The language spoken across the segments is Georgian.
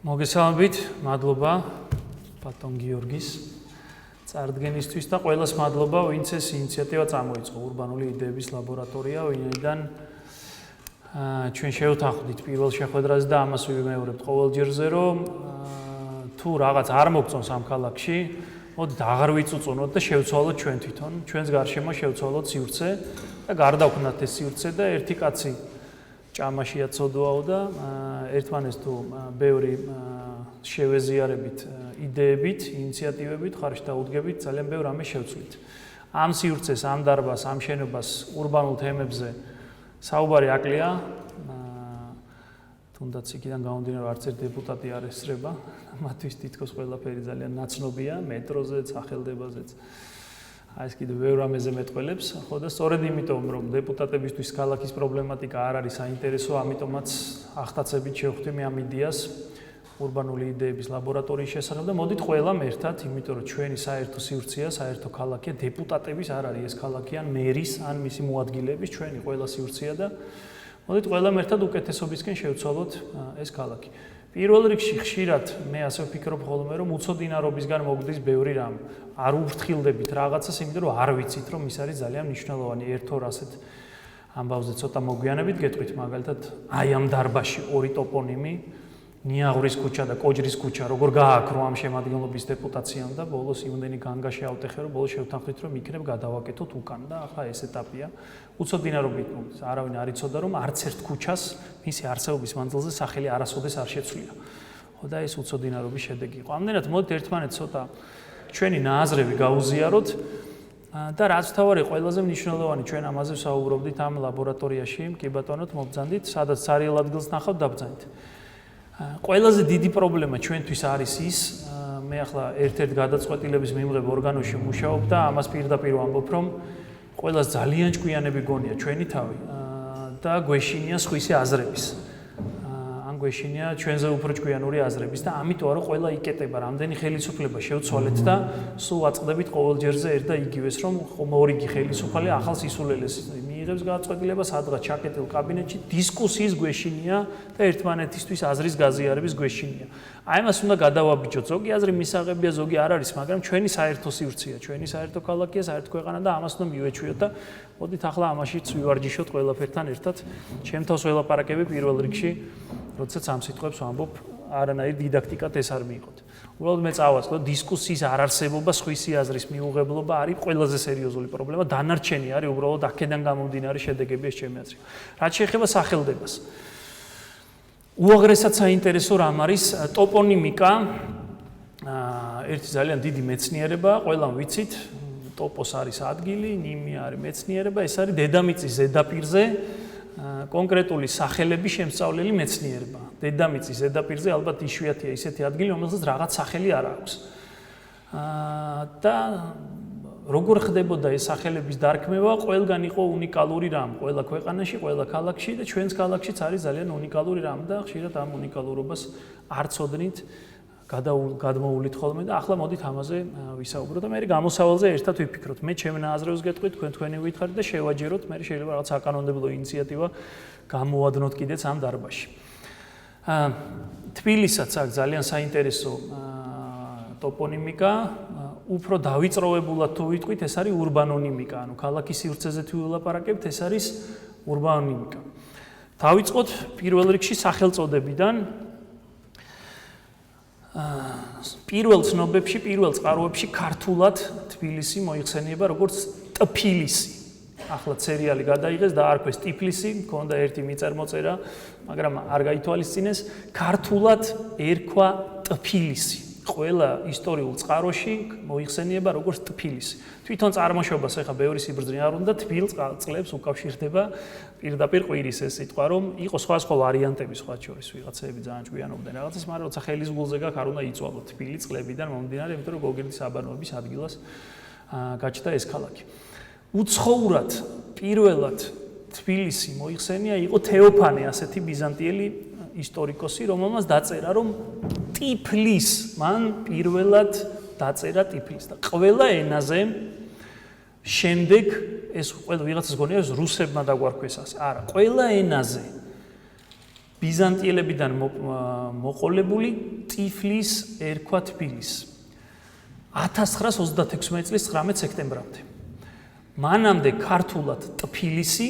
მოგესალმებით, მადლობა ბატონ გიორგის წარდგენისთვის და ყველას მადლობა, ვინც ეს ინიციატივა წამოიწყო ურბანული იდეების ლაბორატორია, ვინაიდან ჩვენ შევთანხმდით პირველ შეხვედრაზე და ამას ვიმეორებთ ყოველ ჯერზე, რომ თუ რაღაც არ მოგწონს ამ ქალაქში, მოდით აღარ ვიწუწუნოთ და შევცვალოთ ჩვენ თვითონ, ჩვენს გარშემო შევცვალოთ სივრცე და გარდავნათ ეს სივრცე და ერთი კაცი ჭამაშია ცოდვაო და ერთმანეს თუ ბევრი შევეზიარებით იდეებით, ინიციატივებით, ხარში დაუდგებით, ძალიან ბევრ რამეს შევცვლით. ამ სივრცეს, ამ დარბაზს, ამ შენობას ურბანულ თემებზე საუბარი აკლია. თუნდაც იქიდან გამომდინარე, არც ერთ დეპუტატი არ ესწრება, მათთვის თითქოს ყველაფერი ძალიან ნაცნობია, მეტროზეც, სახელდებაზეც. ეს კიდევ ბევრ რამეზე მეტყველებს, ხო და სწორედ იმიტომ, რომ დეპუტატებისთვის ქალაქის პრობლემატიკა არ არის საინტერესო, ამიტომაც ახტაცებით შევხვდი მე ამ იდეას ურბანული იდეების ლაბორატორიის შესახებ და მოდით ყველამ ერთად, იმიტომ რომ ჩვენი საერთო სივრცეა, საერთო ქალაქია, დეპუტატების არ არის ეს ქალაქი ან მერის, ან მისი მოადგილეების, ჩვენი ყველა სივრცეა და მოდით ყველამ ერთად უკეთესობისკენ შევცვალოთ ეს ქალაქი. პირველ რიგში ხშირად მე ასე ვფიქრობ ხოლმე, რომ უცოდინარობისგან მოგდის ბევრი რამ. არ უფრთხილდებით რაღაცას, იმიტომ რომ არ ვიცით, რომ ის არის ძალიან მნიშვნელოვანი. ერთ-ორ ასეთ ამბავზე ცოტა მოგვიანებით გეტყვით, მაგალითად, აი ამ დარბაზში ორი ტოპონიმი, ნიაღურის ქუჩა და კოჯრის ქუჩა, როგორ გააკრო ამ შემადგენლობის დეპუტაციამ და ბოლოს იმდენი განგაში ავტეხე, რომ ბოლოს შევთანხმდით, რომ იქნებ გადავაკეთოთ უკან და ახლა ეს ეტაპია. უცოდინარობით მოგდის, არავინ არ იცოდა, რომ არც ერთ ქუჩას მისი არსებობის მანძილზე სახელი არასოდეს არ შეცვლია. ხო და ეს უცოდინარობის შედეგი იყო. ამდენად მოდით ერთმანეთს ცოტა ჩვენი ნააზრევი გაუზიაროთ და რაც თავარი ყველაზე მნიშვნელოვანი ჩვენ ამაზე ვსაუბრობდით ამ ლაბორატორიაში, კი ბატონოთ მობრძანდით, სადაც სარიელ ადგილს ნახავთ დაბრძანით. ყველაზე დიდი პრობლემა ჩვენთვის არის ის, მე ახლა ერთ-ერთ გადაწყვეტილების მიმღებ ორგანოში მუშაობ და ამას პირდაპირ ვამბობ, რომ ყველას ძალიან ჭკვიანები გონია ჩვენი თავი და გვეშინია სხვისი აზრების. გვეშინია ჩვენზე უფრო ჭკვიანური აზრების და ამიტომ რომ ყველა იკეტება, რამდენი ხელისუფლება შევცვალეთ და სულ აწყდებით ყოველ ჯერზე ერთ და იგივეს, რომ მორიგი ხელისუფალი ახალ სისულელეს მიიღებს გადაწყვეტილებას სადღაც ჩაკეტილ კაბინეტში, დისკუსიის გვეშინია და ერთმანეთისთვის აზრის გაზიარების გვეშინია. აი ამას უნდა გადავაბიჯოთ. ზოგი აზრი მისაღებია, ზოგი არ არის, მაგრამ ჩვენი საერთო სივრცეა, ჩვენი საერთო ქალაქია, საერთო ქვეყანა და ამას უნდა მივეჩვიოთ და მოდით ახლა ამაშიც ვივარჯიშოთ ყველაფერთან ერთად. ჩემთავს ველაპარაკები პირველ რიგში როდესაც ამ სიტყვებს ვამბობ, არანაირ დიდაქტიკად ეს არ მიიღოთ. უბრალოდ მე წავაწყო, დისკუსიის არარსებობა, სხვისი აზრის მიუღებლობა არის ყველაზე სერიოზული პრობლემა. დანარჩენი არის უბრალოდ აქედან გამომდინარე შედეგები, ეს ჩემი აზრით. რაც შეეხება სახელდებას. უაღრესად საინტერესო რამ არის ტოპონიმიკა. ერთი ძალიან დიდი მეცნიერება, ყველამ ვიცით, ტოპოს არის ადგილი, ნიმი არის მეცნიერება, ეს არის დედამიწის ზედაპირზე კონკრეტული სახელების შემსწავლელი მეცნიერება. დედამიწის ზედაპირზე ალბათ იშვიათია ისეთი ადგილი, რომელსაც რაღაც სახელი არ აქვს. და როგორ ხდებოდა ეს სახელების დარქმევა, ყველგან იყო უნიკალური რამ, ყველა ქვეყანაში, ყველა ქალაქში და ჩვენს ქალაქშიც არის ძალიან უნიკალური რამ და ხშირად ამ უნიკალურობას არ ცოდნით, გადმოულით ხოლმე და ახლა მოდით ამაზე ვისაუბროთ და მე გამოსავალზე ერთად ვიფიქროთ. მე ჩემ ნააზრევს გეტყვით, თქვენი ვითხარით და შევაჯეროთ, მე შეიძლება რაღაც საკანონმდებლო ინიციატივა გამოვადნოთ კიდეც ამ დარბაზში. თბილისსაც აქვს ძალიან საინტერესო ტოპონიმიკა, უფრო დავიწროვებულად თუ ვიტყვით, ეს არის ურბანონიმიკა, ანუ ქალაქის სივრცეზე თუ ვილაპარაკებთ, ეს არის ურბანონიმიკა. დავიწყოთ პირველ რიგში სახელწოდებიდან. პირველ ცნობებში, პირველ წყაროებში ქართულად თბილისი მოიხსენიება როგორც ტფილისი. ახლა სერიალი გადაიღეს და არქვეს ტიფლისი, მქონდა ერთი მიწარმოწერა, მაგრამ არ გაითვალისწინეს. ქართულად ერქვა ტფილისი. ყველა ისტორიულ წყაროში მოიხსენიება როგორც ტფილისი. თვითონ წარმოშობას ახლა ბევრი სიბრძნე არ უნდა, თბილ წყლებს უკავშირდება პირდაპირ ყვირის ეს სიტყვა, რომ იყო სხვა ვარიანტები, სხვა შორის ვიღაცები ძალიან ჭკვიანობდნენ რაღაცას, მაგრამ როცა ხელის გულზე გაქვს, არ უნდა იწვალოთ თბილი წყლებიდან მომდინარე, იმიტომ რომ გოგირდის აბანოების ადგილას გაჩნდა ეს ქალაქი. უცხოურად პირველად თბილისი მოიხსენია იყო თეოფანე, ასეთი ბიზანტიელი ისტორიკოსი, რომელმაც დაწერა, რომ ტიფლის, მან პირველად დაწერა ტიფლის და ყველა ენაზე შემდეგ ეს ყველა ვიღაცას გონია რუსებმა დაგვარქვეს ასე. არა, ყველა ენაზე ბიზანტიელებიდან მოყოლებული ტიფლის ერქვა თბილისს 1936 წლის 19 სექტემბრამდე. მანამდე ქართულად ტფილისი,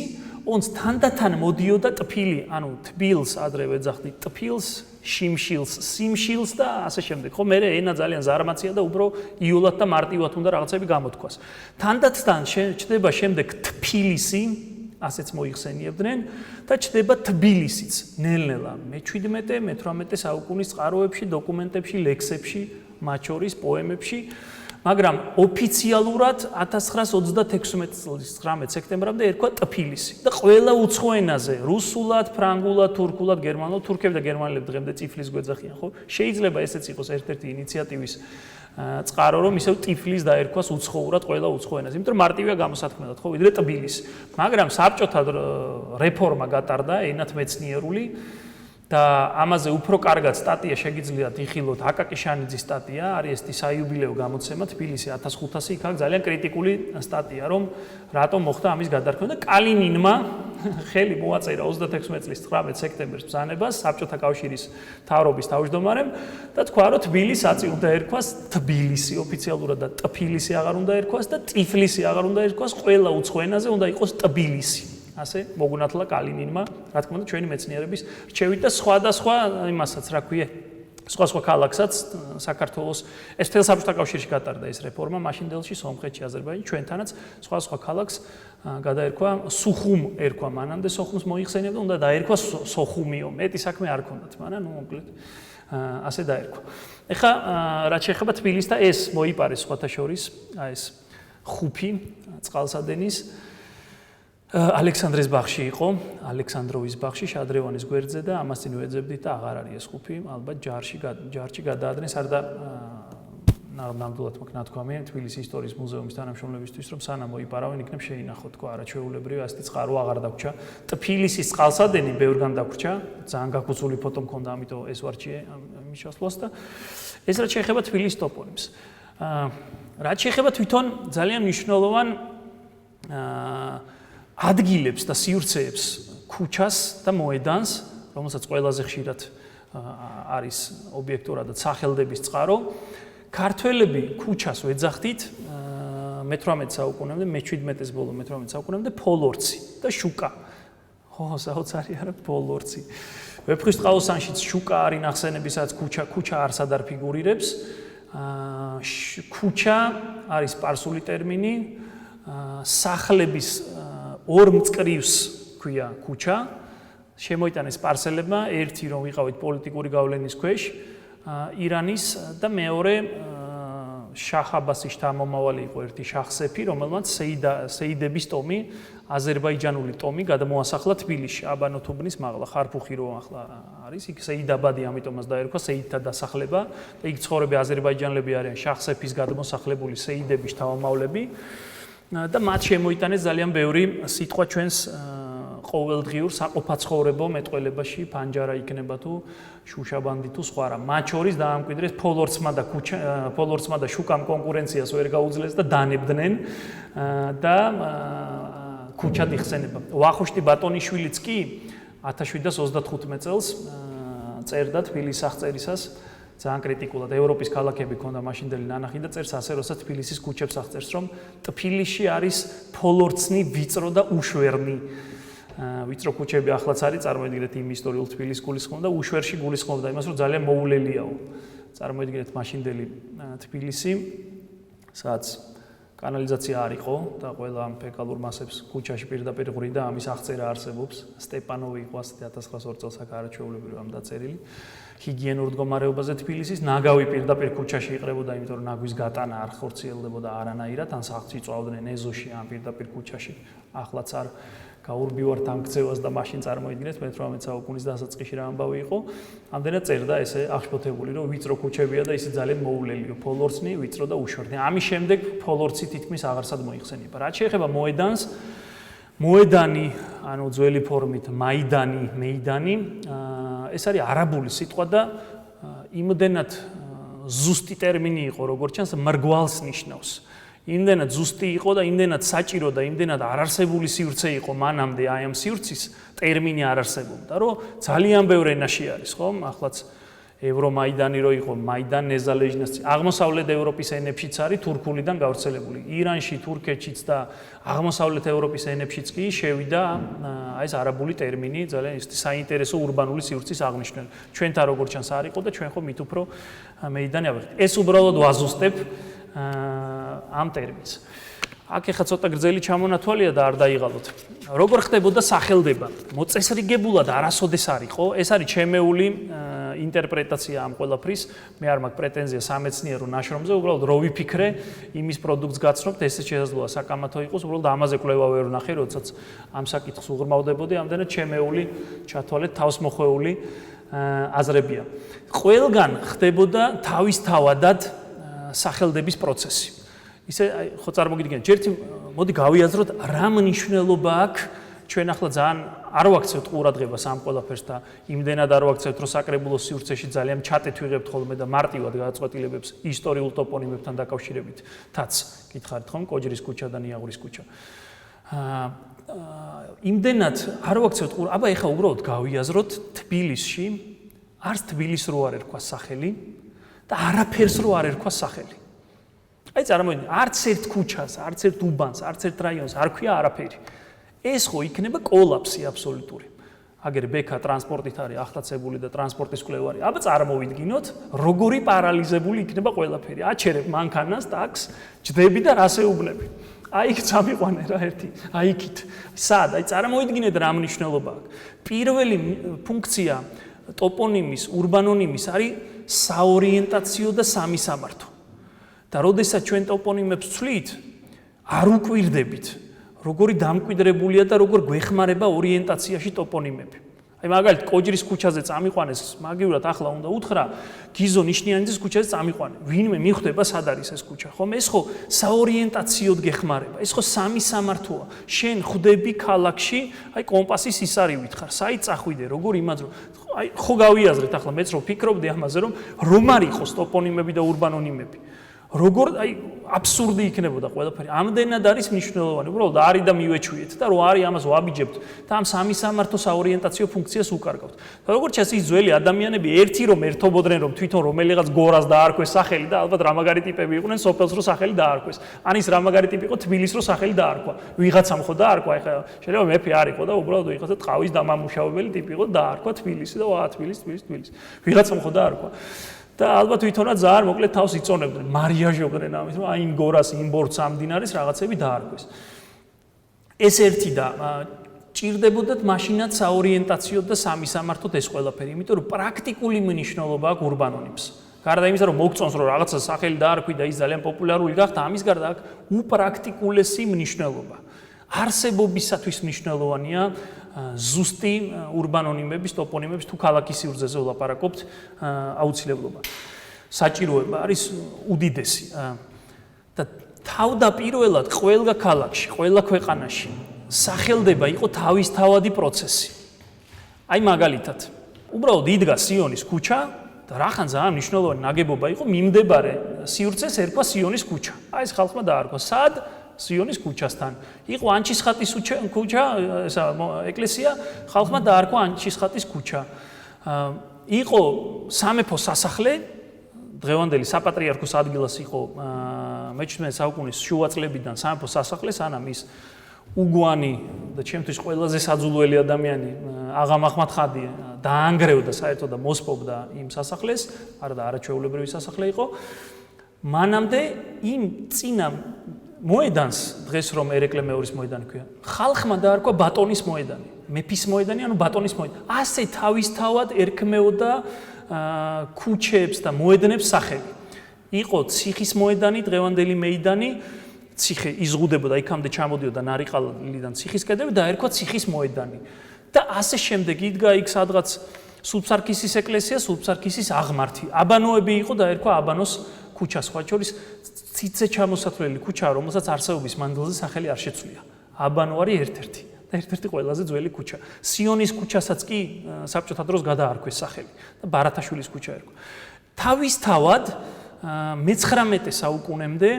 ონც თანდათან მოდიოდა ტფილი, ანუ თბილს ადრევე ეძახდით ტფილს, შიმშილს, სიმშილს და ასე შემდეგ. ხო, მე ენა ძალიან ზარმაცია და უფრო იოლად და მარტივად უნდა რაღაცები გამოთქვას. თანდათან ჩდება შემდეგ თფილისი, ასეც მოიხსენიებდნენ და ჩდება თბილისიც. ნელ-ნელა მე-17, მე-18 საუკუნის წყაროებში, დოკუმენტებში, ლექსებში, მათ შორის პოემებში, მაგრამ ოფიციალურად 1936 წლის 19 სექტემბრამდე ერქვა ტფილისი და ყველა უცხო ენაზე, რუსულად, ფრანგულად, თურქულად, გერმანულად, თურქები და გერმანელები დღემდე ტიფლის გვეძახიან, ხო? შეიძლება ესეც იყოს ერთ-ერთი ინიციატივის წყარო, რომ ისევ ტიფლის დაერქვას უცხოურად ყველა უცხო ენაზე, იმიტომ რომ მარტივია გამოსათქმელად, ხო, ვიდრე ტბილისი. მაგრამ საბჭოთა რეფორმა გატარდა ენათმეცნიერული და ამაზე უფრო კარგად სტატია შეგიძლიათ იხილოთ აკაკი შანიძის სტატია, არის ეს საიუბილეო გამოცემა თბილისი 1500 იქ აქვს ძალიან კრიტიკული სტატია, რომ რატომ მოხდა ამის გადარქმევა და კალინინმა ხელი მოაწერა 36 წლის 19 სექტემბერს ბრძანებას საბჭოთა კავშირის მთავრობის თავმჯდომარემ და თქვა, რომ თბილისაცი უნდა ერქვას თბილისი ოფიციალურად და ტფილისი აღარ უნდა ერქვას და ტიფლისი აღარ უნდა ერქვას, ყველა უცხო ენაზე უნდა იყოს ტბილისი. ასე მოგუნათლა კალინინმა, რა თქმა უნდა, ჩვენი მეცნიერების რჩევით და სხვადასხვა იმასაც, რა ქვია, სხვა ქალაქსაც საქართველოს ეს მთელ საბჭოთა კავშირში გატარდა ეს რეფორმა, მაშინდელში, სომხეთში, აზერბაიჯანში, ჩვენთანაც სხვა ქალაქს გადაერქვა სუხუმ ერქვა მანამდე, სოხუმს მოიხსენიებდა, უნდა დაერქვა სოხუმიო, მეტი საქმე არ ქონდათ, მაგრამ ნუ მოკლედ ასე დაერქვა. ეხლა რაც შეეხება თბილისს და ეს მოიპარეს სხვათა შორის, ეს ხუფი წყალსადენის ალექსანდრეს ბაღში იყო, ალექსანდროვის ბაღში, შადრევანის გვერდზე და ამას წინ ვეძებდით და აღარ არის ეს ხუფი, ალბათ ჯარში გადაადნეს, არ და ნამდვილად მაქვს ნათქვამი თბილისის ისტორიის მუზეუმის თანამშრომლებისთვის, რომ სანამ მოიპარავენ, იქნებ შეინახოთ თქვა, არაჩვეულებრივი ასეთი წყარო აღარ დაგვრჩა. თბილისის წყალსადენი ბევრგან დაგვრჩა, ძალიან გაკუცული ფოტო მქონდა, ამიტომ ეს ვარჩიე ამის შესვლას და ეს რაც შეეხება თბილისის ტოპონიმს. რაც შეეხება თვითონ ძალიან მნიშვნელოვან ადგილებს და სივრცეებს, ქუჩას და მოედანს, რომელსაც ყველაზე ხშირად არის ობიექტურადად სახელდების წყარო, ქართველები ქუჩას ვეძახდით მე-18 საუკუნემდე, მე-17-ის ბოლო მე-18 საუკუნემდე ფოლორცი და შუკა. ხო, საოცარი არა ფოლორცი. ვეფხისტყაოსანშიც შუკა არის ნახსენებისაც ქუჩა არსად არ ფიგურირებს. ქუჩა არის სპარსული ტერმინი, სახლების ორ მწკრივს ქვია ქუჩა. შემოიტანეს სპარსელებმა ერთი რომ ვიყავით პოლიტიკური გავლენის ქვეშ ირანის და მეორე შაჰ აბასის შთამომავალი იყო ერთი შაჰ სეფი, რომელმაც სეიდების ტომი, აზერბაიჯანული ტომი გადამოასახლა თბილისში, აბანოთუბნის მაღლა, ხარფუხი რო ახლა არის, იქ სეიდაბადი, ამიტომაც დაერქვა სეიდთა დასახლება და იქ ცხოვრები აზერბაიჯანელები არიან შაჰ სეფის გადმოსახლებული სეიდების შთამომავლები. და მათ შემოიტანეს ძალიან ბევრი სიტყვა ჩვენს ყოველდღიურ საყოფაცხოვრებო მეტყველებაში, ფანჯარა იქნება თუ შუშაბანდი თუ სხვა რა. მათ შორის დაამკვიდრეს ფოლორცმა და შუკამ კონკურენციას ვერ გაუძლეს და დანებდნენ და ქუჩად იხსენება. ვახუშტი ბატონიშვილიც კი 1735 წელს წერდა თბილისის აღწერისას ძალიან კრიტიკულად ევროპის ქალაქები ქონდა მაშინდელი ნანახი და წერს ასე, როცა თბილისის ქუჩებს აღწერს, რომ თბილისში არის ფოლორცნი, ვიწრო და უშვერნი. ვიწრო ქუჩები ახლაც არის, წარმოიდგინეთ იმ ისტორიულ თბილისს გულისხმობდა, უშვერში გულისხმობდა იმას, რომ ძალიან მოულელიაო. წარმოიდგინეთ მაშინდელი თბილისი, სადაც კანალიზაცია არ იყო და ყველა ამ ფეკალურ მასებს ქუჩაში პირდაპირ ღვრი და ამის აღწერა არსებობს. სტეპანოვი იყო ასეთი 1902 წელს აქ არაჩვეულებრივ ამ დაწერილი. ჰიგიენურ მდგომარეობაზე თბილისის ნაგავი პირდაპირ ქუჩაში იყრებოდა, იმიტომ რომ ნაგვის გატანა არ ხორციელდებოდა არანაირად, ან სახლში წვავდნენ ეზოში ან პირდაპირ ქუჩაში. ახლაც არ გაურბივართ ამ ქცევას და მაშინ წარმოიდგინეთ მე-18 საუკუნის დასაწყისში რა ამბავი იყო. ამდენად წერდა ესე აღშფოთებული, რომ ვიწრო ქუჩებია და ისე ძალიან მოულელიო, ფოლორცნი, ვიწრო და უშვერნი. ამის შემდეგ ფოლორცი თითქმის აღარსად მოიხსენიება. რაც შეეხება მოედანს, მოედანი, ანუ ძველი ფორმით მეიდანი, ეს არის არაბული სიტყვა და იმდენად ზუსტი ტერმინი იყო, როგორც ჩანს, მრგვალს ნიშნავს. იმდენად ზუსტი იყო და იმდენად საჭირო და იმდენად არარსებული სივრცე იყო მანამდე აი ამ სივრცის ტერმინი არ არსებობდა, რომ ძალიან ბევრ ენაში არის, ხო? ახლაც ევრომაიდანი რო იყო, მაიდან ნეზალეჟნასი, აღმოსავლეთ ევროპის ენებშიც არის თურქულიდან გავრცელებული. ირანში, თურქეთშიც და აღმოსავლეთ ევროპის ენებშიც კი შევიდა აი ეს არაბული ტერმინი, ძალიან საინტერესო ურბანული სივრცის აღნიშვნელი. ჩვენთან როგორც ჩანს არ იყო და ჩვენ ხო მით უფრო მეიდანი ავიღეთ. ეს უბრალოდ ვაზუსტებ ამ ტერმინს. აქ ეხლა ცოტა გრძელი ჩამონათვალია და არ დაიღალოთ. როგორ ხდებოდა სახელდება? მოწესრიგებულად არასოდეს არ იყო. ეს არის ჩემეული ინტერპრეტაცია ამ ყველაფრის. მე არ მაქვს პრეტენზია სამეცნიერო ნაშრომზე, უბრალოდ რო ვიფიქრე, იმის პროდუქტს გაცნობთ, ესე შესაძლოა საკამათო იყოს, უბრალოდ ამაზე კვლევა ვერ ვნახე, როდესაც ამ საკითხს უღრმავდებოდი, ამდენად ჩემეული ჩათვალეთ თავსმოხვეული აზრებია. ყველგან ხდებოდა თავისთავადად სახელდების პროცესი. ისე ხო წარმოგიდგენთ, ჯერ მოდი გავიაზროთ რა მნიშვნელობა აქვს ჩვენ ახლა ძალიან არ ვაქცევთ ყურადღებას ამ ყველაფერს და იმდენად არ ვაქცევთ, რომ საკრებულო სივრცეში ძალიან ჩატეთ ვიღებთ ხოლმე და მარტივად გადაწყვეტილებებს ისტორიულ ტოპონიმებთან დაკავშირებითაც გითხარით ხომ, კოჯრის ქუჩა და ნიაღურის ქუჩა. იმდენად არ ვაქცევთ ყურადღებას, აბა ეხლა უბრალოდ გავიაზროთ თბილისში არც თბილისს რო არ ერქვა სახელი და არაფერს რო არ ერქვა სახელი. აი წარმოვიდგინე, არც ერთ ქუჩას, არც ერთ უბანს, არც ერთ რაიონს არ ქვია არაფერი. ეს ხო იქნება კოლაფსი აბსოლუტური. აგერ ბექა ტრანსპორტით არის ახტაცებული და ტრანსპორტის კვლევა არის. აბა წარმოვიდგინოთ, როგორი პარალიზებული იქნება ყველაფერი. აჩერებ მანქანას, ტაქსს, ჯდები და რასეუბნები. აი იქ წამიყვანე რა ერთი. აი იქით. სად? აი წარმოვიდგინეთ რა მნიშვნელობა აქვს. პირველი ფუნქცია ტოპონიმის, ურბანონიმის არის საორიენტაციო და სამისამართო. და როდესაც ჩვენ ტოპონიმებს ვცვლით, არ უკვირდებით, როგორი დამკვიდრებულია და როგორ გვეხმარება ორიენტაციაში ტოპონიმები. აი მაგალითად, კოჯრის ქუჩაზე წამიყვანეს, მაგივრად ახლა უნდა უთხრა, გიზო ნიშნიანიძის ქუჩაზე წამიყვანე. ვინმე მიხვდება სად არის ეს ქუჩა, ხომ? ეს ხო საორიენტაციოდ გეხმარება. ეს ხო სამისამართოა. შენ ხვდები ქალაქში, აი კომპასის ისარივით ხარ, საით წახვიდე, როგორ იმაძრო. აი ხო გავიაზრეთ ახლა მეც რო ფიქრობდი ამაზე, რომ არ იყოს ტოპონიმები და ურბანონიმები. როგორ აი აბსურდი იქნებოდა ყველაფერი. ამდენად არის მნიშვნელოვანი. უბრალოდ არის და მივეჩვიეთ და რო არის ამას ვაბიჯებთ და ამ სამისამართო საორიენტაციო ფუნქციას უკარგავთ. და როგორც ჩანს ის ძველი ადამიანები ერთი რომ ერთობოდნენ რომ თვითონ რომელიღაც გორას დაარქვეს სახელი და ალბათ რა მაგარი ტიპები იყვნენ სოფელს რო სახელი დაარქვეს. ან ის რა მაგარი ტიპი იყო თბილისს რო სახელი დაარქვა. ვიღაცამ ხო დაარქვა, ეხლა შეიძლება მეფე არ იყო და უბრალოდ ვიღაცა ტყავის დამამუშავებელი ტიპი იყო დაარქვა თბილისი და ვა თბილისი. ვიღაცამ ხო დაარქვა. და ალბათ თვითონაც ძალიან მოკლედ თავს იწონებდნენ, მარიაჟობდნენ ამის, რომ აი იმ გორას, იმ ბორცს, ამ დინარის რაღაცები დაარქვეს. ეს ერთი და ჭირდებოდათ მაშინაც საორიენტაციოდ და სამისამართოდ ეს ყველაფერი, იმიტომ რომ პრაქტიკული მნიშვნელობა აქვს ურბანონიმს. გარდა იმისა, რომ მოგწონს, რომ რაღაცა სახელი დაარქვი და ის ძალიან პოპულარული გახდა, ამის გარდა აქვს უპრაქტიკულესი მნიშვნელობა. არსებობისათვის მნიშვნელოვანია ზუსტი ურბანონიმების, ტოპონიმების თუ ქალაქის სივრცეზე ვლაპარაკობთ აუცილებლობა. საჭიროება არის უდიდესი. და თავდაპირველად ყველა ქალაქში, ყველა ქვეყანაში სახელდება იყო თავისთავადი პროცესი. აი მაგალითად, უბრალოდ იდგა სიონის ქუჩა და რახან ძალიან მნიშვნელოვანი ნაგებობა იყო, მიმდებარე სივრცეს ერქვა სიონის ქუჩა. აი ეს ხალხმა დაარქვა. სად? სიონის ქუჩასთან. იყო ანჩისხატის ქუჩა, ესა ეკლესია, ხალხმა დაარქვა ანჩისხატის ქუჩა. იყო სამეფო სასახლე, დღევანდელი საპატრიარქოს ადგილას იყო მე-17 საუკუნის შუა წლებიდან სამეფო სასახლე, სანამ ის უგვანი და ჩემთვის ყველაზე საძულველი ადამიანი აღამ აჰმად-ხადი დაანგრევდა საერთოდ და მოსპობდა იმ სასახლეს, არა და არაჩვეულებრივი სასახლე იყო. მანამდე იმ წინა მოედანს, დღეს რომ ერეკლე მეორის მოედანი ქვია, ხალხმა დაარქვა ბატონის მოედანი, მეფის მოედანი, ანუ ბატონის მოედანი. ასე თავისთავად ერქმეოდა ქუჩებს და მოედნებს სახელი. იყო ციხის მოედანი, დღევანდელი მეიდანი, ციხე იზღუდებოდა, იქამდე ჩამოდიოდა ნარიყალიდან ციხის კედელი და ერქვა ციხის მოედანი. და ასე შემდეგ იდგა იქ სადღაც სულფსარქისის ეკლესია, სულფსარქისის აღმართი. აბანოები იყო და ერქვა აბანოს ქუჩა, სხვა შორის ციცე ჩამოსათვლელი ქუჩა, რომელსაც არსებობის მანძილზე სახელი არ შეცვლია. აბანო არის ერთ-ერთი და ერთ-ერთი ყველაზე ძველი ქუჩა. სიონის ქუჩასაც კი საბჭოთა დროს გადაარქვეს სახელი და ბარათაშვილის ქუჩა ერქვა. თავისთავად მე-19 საუკუნემდე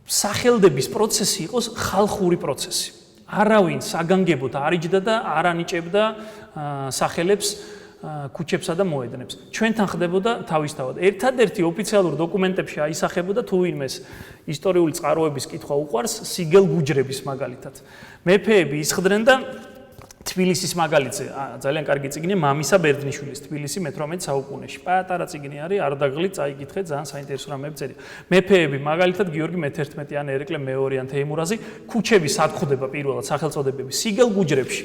სახელდების პროცესი იყოს ხალხური პროცესი. არავინ საგანგებოდ არ იჯდა და არ ანიჭებდა სახელებს ქუჩებსა და მოედნებს. ჩვენთან ხდებოდა თავისთავად. ერთადერთი ოფიციალურ დოკუმენტებში აისახებოდა თუ ვინმეს ისტორიული წყაროების კითხვა უყვარს სიგელ გუჯრების მაგალითად. მეფეები ისხდნენ და თბილისის მაგალითზე ძალიან კარგი წიგნია მამისა ბერძნიშვილის თბილისი მე-18 საუკუნეში. პატარა წიგნი არის, არ დაგღლით, წაიკითხეთ, ძალიან საინტერესო რამეები წერია. მეფეები მაგალითად გიორგი მე-11 ან ერეკლე მე-2 ან თეიმურაზი ქუჩები სად ხვდება პირველად სახელწოდებები სიგელ გუჯრებში.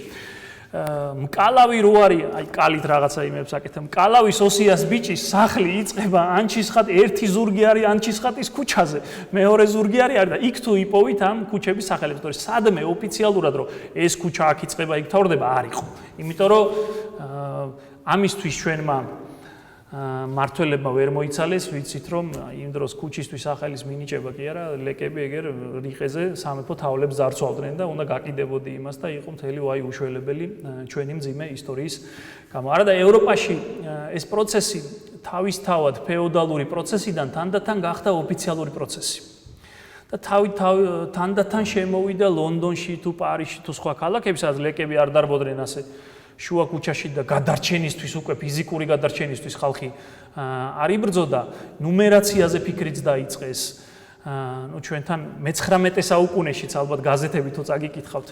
მკალავი რო არის, აი კალით რაღაცა იმებს აკეთებ. მკალავის ოსიას ბიჭის სახლი იწყება ანჩისხატ ერთი ზურგი არის ანჩისხატის ქუჩაზე, მეორე ზურგი არის და იქ თუ იპოვით ამ ქუჩების სახელებს, თორე სადმე ოფიციალურად რომ ეს ქუჩა აქ იწყება, იქ თავდება არ იყო. იმიტომ რომ ამისთვის ჩვენმა მართველებმა ვერ მოიცალეს, ვიცით რომ იმ დროს ქუჩისთვის სახელის მინიჭება კი არა, ლეკები ეგერ რიყეზე სამეფო თავლებს ძარცვავდნენ და უნდა გაკიდებოდი იმას და იყო მთელი ვაი უშველებელი ჩვენი მძიმე ისტორიის გამო. არა და ევროპაში ეს პროცესი თავისთავად ფეოდალური პროცესიდან თანდათან გახდა ოფიციალური პროცესი. და თანდათან შემოვიდა ლონდონში თუ პარიზში თუ სხვა ქალაქებში, სადაც ლეკები არ დარბოდნენ ასე შუა ქუჩაში და გადარჩენისთვის უკვე ფიზიკური გადარჩენისთვის ხალხი არ იბრძოდა, ნუმერაციაზე ფიქრიც დაიწყეს. ნუ ჩვენთან მე-19 საუკუნეშიც ალბათ გაზეთები თუ წაგიკითხავთ.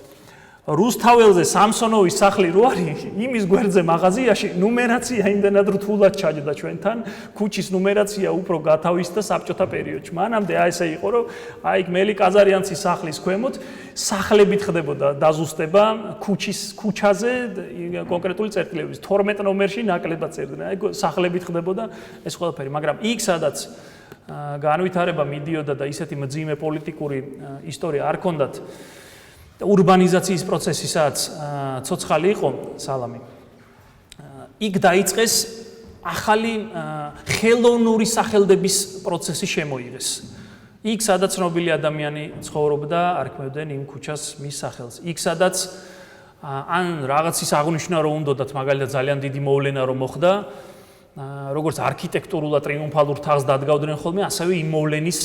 რუსთაველზე სამსონოვის სახლი რო არის, იმის გვერდზე მაღაზიაში ნუმერაცია იმდენად რთულად ჩაჯდა ჩვენთან, ქუჩის ნუმერაცია უფრო გათავისდა საბჭოთა პერიოდში. მანამდე აი ესე იყო, რომ აი მელი კაზარიანცის სახლის ქვემოთ სახლებით ხდებოდა დაზუსტება ქუჩაზე კონკრეტული წერტილების 12 ნომერში ნაკლებად წერდნენ. აი სახლებით ხდებოდა ეს ყველაფერი, მაგრამ იქ სადაც განვითარება მიდიოდა და ისეთი მძიმე პოლიტიკური ისტორია არ ჰქონდათ урбанизაციის პროცესისაც ცოცხალი იყო სალამი. იქ დაიწყეს ახალი ხელოვნური სახელდების პროცესი შემოიღეს. იქ სადაც ცნობილი ადამიანი ცხოვრობდა, არქმევდნენ იმ ქუჩას მის სახელს. იქ სადაც ან რაღაცის აღნიშნა რომ უნდათ, მაგალითად ძალიან დიდი მოვლენა რომ მოხდა, როგორც არქიტექტურულად ტრიუმფალურ თაღს დადგავდნენ ხოლმე, ასევე იმ მოვლენის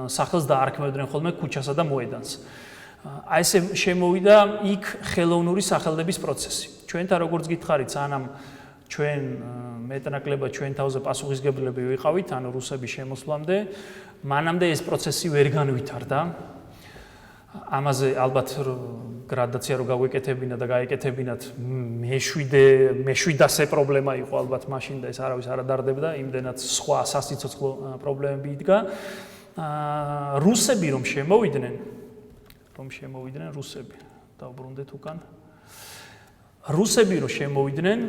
სახელს დაარქმევდნენ ხოლმე ქუჩასა და მოედანს. აი ესე შემოვიდა იქ ხელოვნური სახელდების პროცესი. ჩვენთან როგორც გითხარით, სანამ ჩვენ მეტნაკლებად ჩვენ თავზე პასუხისგებლები ვიყავით, ანუ რუსების შემოსვლამდე, მანამდე ეს პროცესი ვერ განვითარდა. ამაზე ალბათ გრადაცია რო გაგვეკეთებინა და გაეკეთებინათ მე-7-ე პრობლემა იყო ალბათ მაშინ და ეს არავის არ ადარდებდა, იმდენად სხვა სასიცოცხლო პრობლემები იდგა. რუსები რომ შემოვიდნენ რუსები, დავბრუნდეთ უკან. რუსები რომ შემოვიდნენ,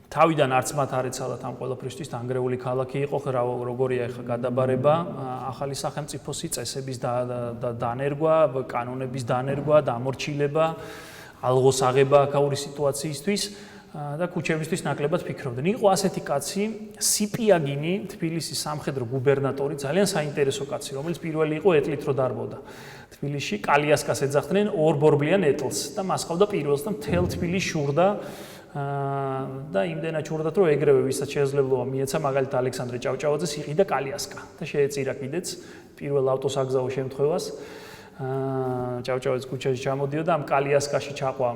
თავიდან არც მათ არ ეცალათ ამ ყველაფრისთვის დანგრეული ქალაქი იყო, როგორია ახლა გადაბარება, ახალი სახელმწიფოს წესების დანერგვა, კანონების დანერგვა, დამორჩილება, ალღოს აღება აქაური სიტუაციისთვის და ქუჩებისთვის ნაკლებად ფიქრობდნენ. იყო ასეთი კაცი, სიპიაგინი, თბილისის სამხედრო გუბერნატორი, ძალიან საინტერესო კაცი, რომელიც პირველი იყო ეტლით რო დარბოდა. თბილისში კალიასკას ეძახდნენ ორ ბორბლიან ეტლს და მას ყავდა პირველს და მთელ თბილისს შურდა და იმდენად შურდათ რომ ეგრევე ვისაც შესაძლებლობა მიეცა მაგალითად ალექსანდრე ჭავჭავაძეს იყიდა კალიასკა და შეეწირა კიდეც პირველ ავტოსაგზაო შემთხვევას. ჭავჭავაძის ქუჩაში ჩამოდიოდა, ამ კალიასკაში ჩაყვა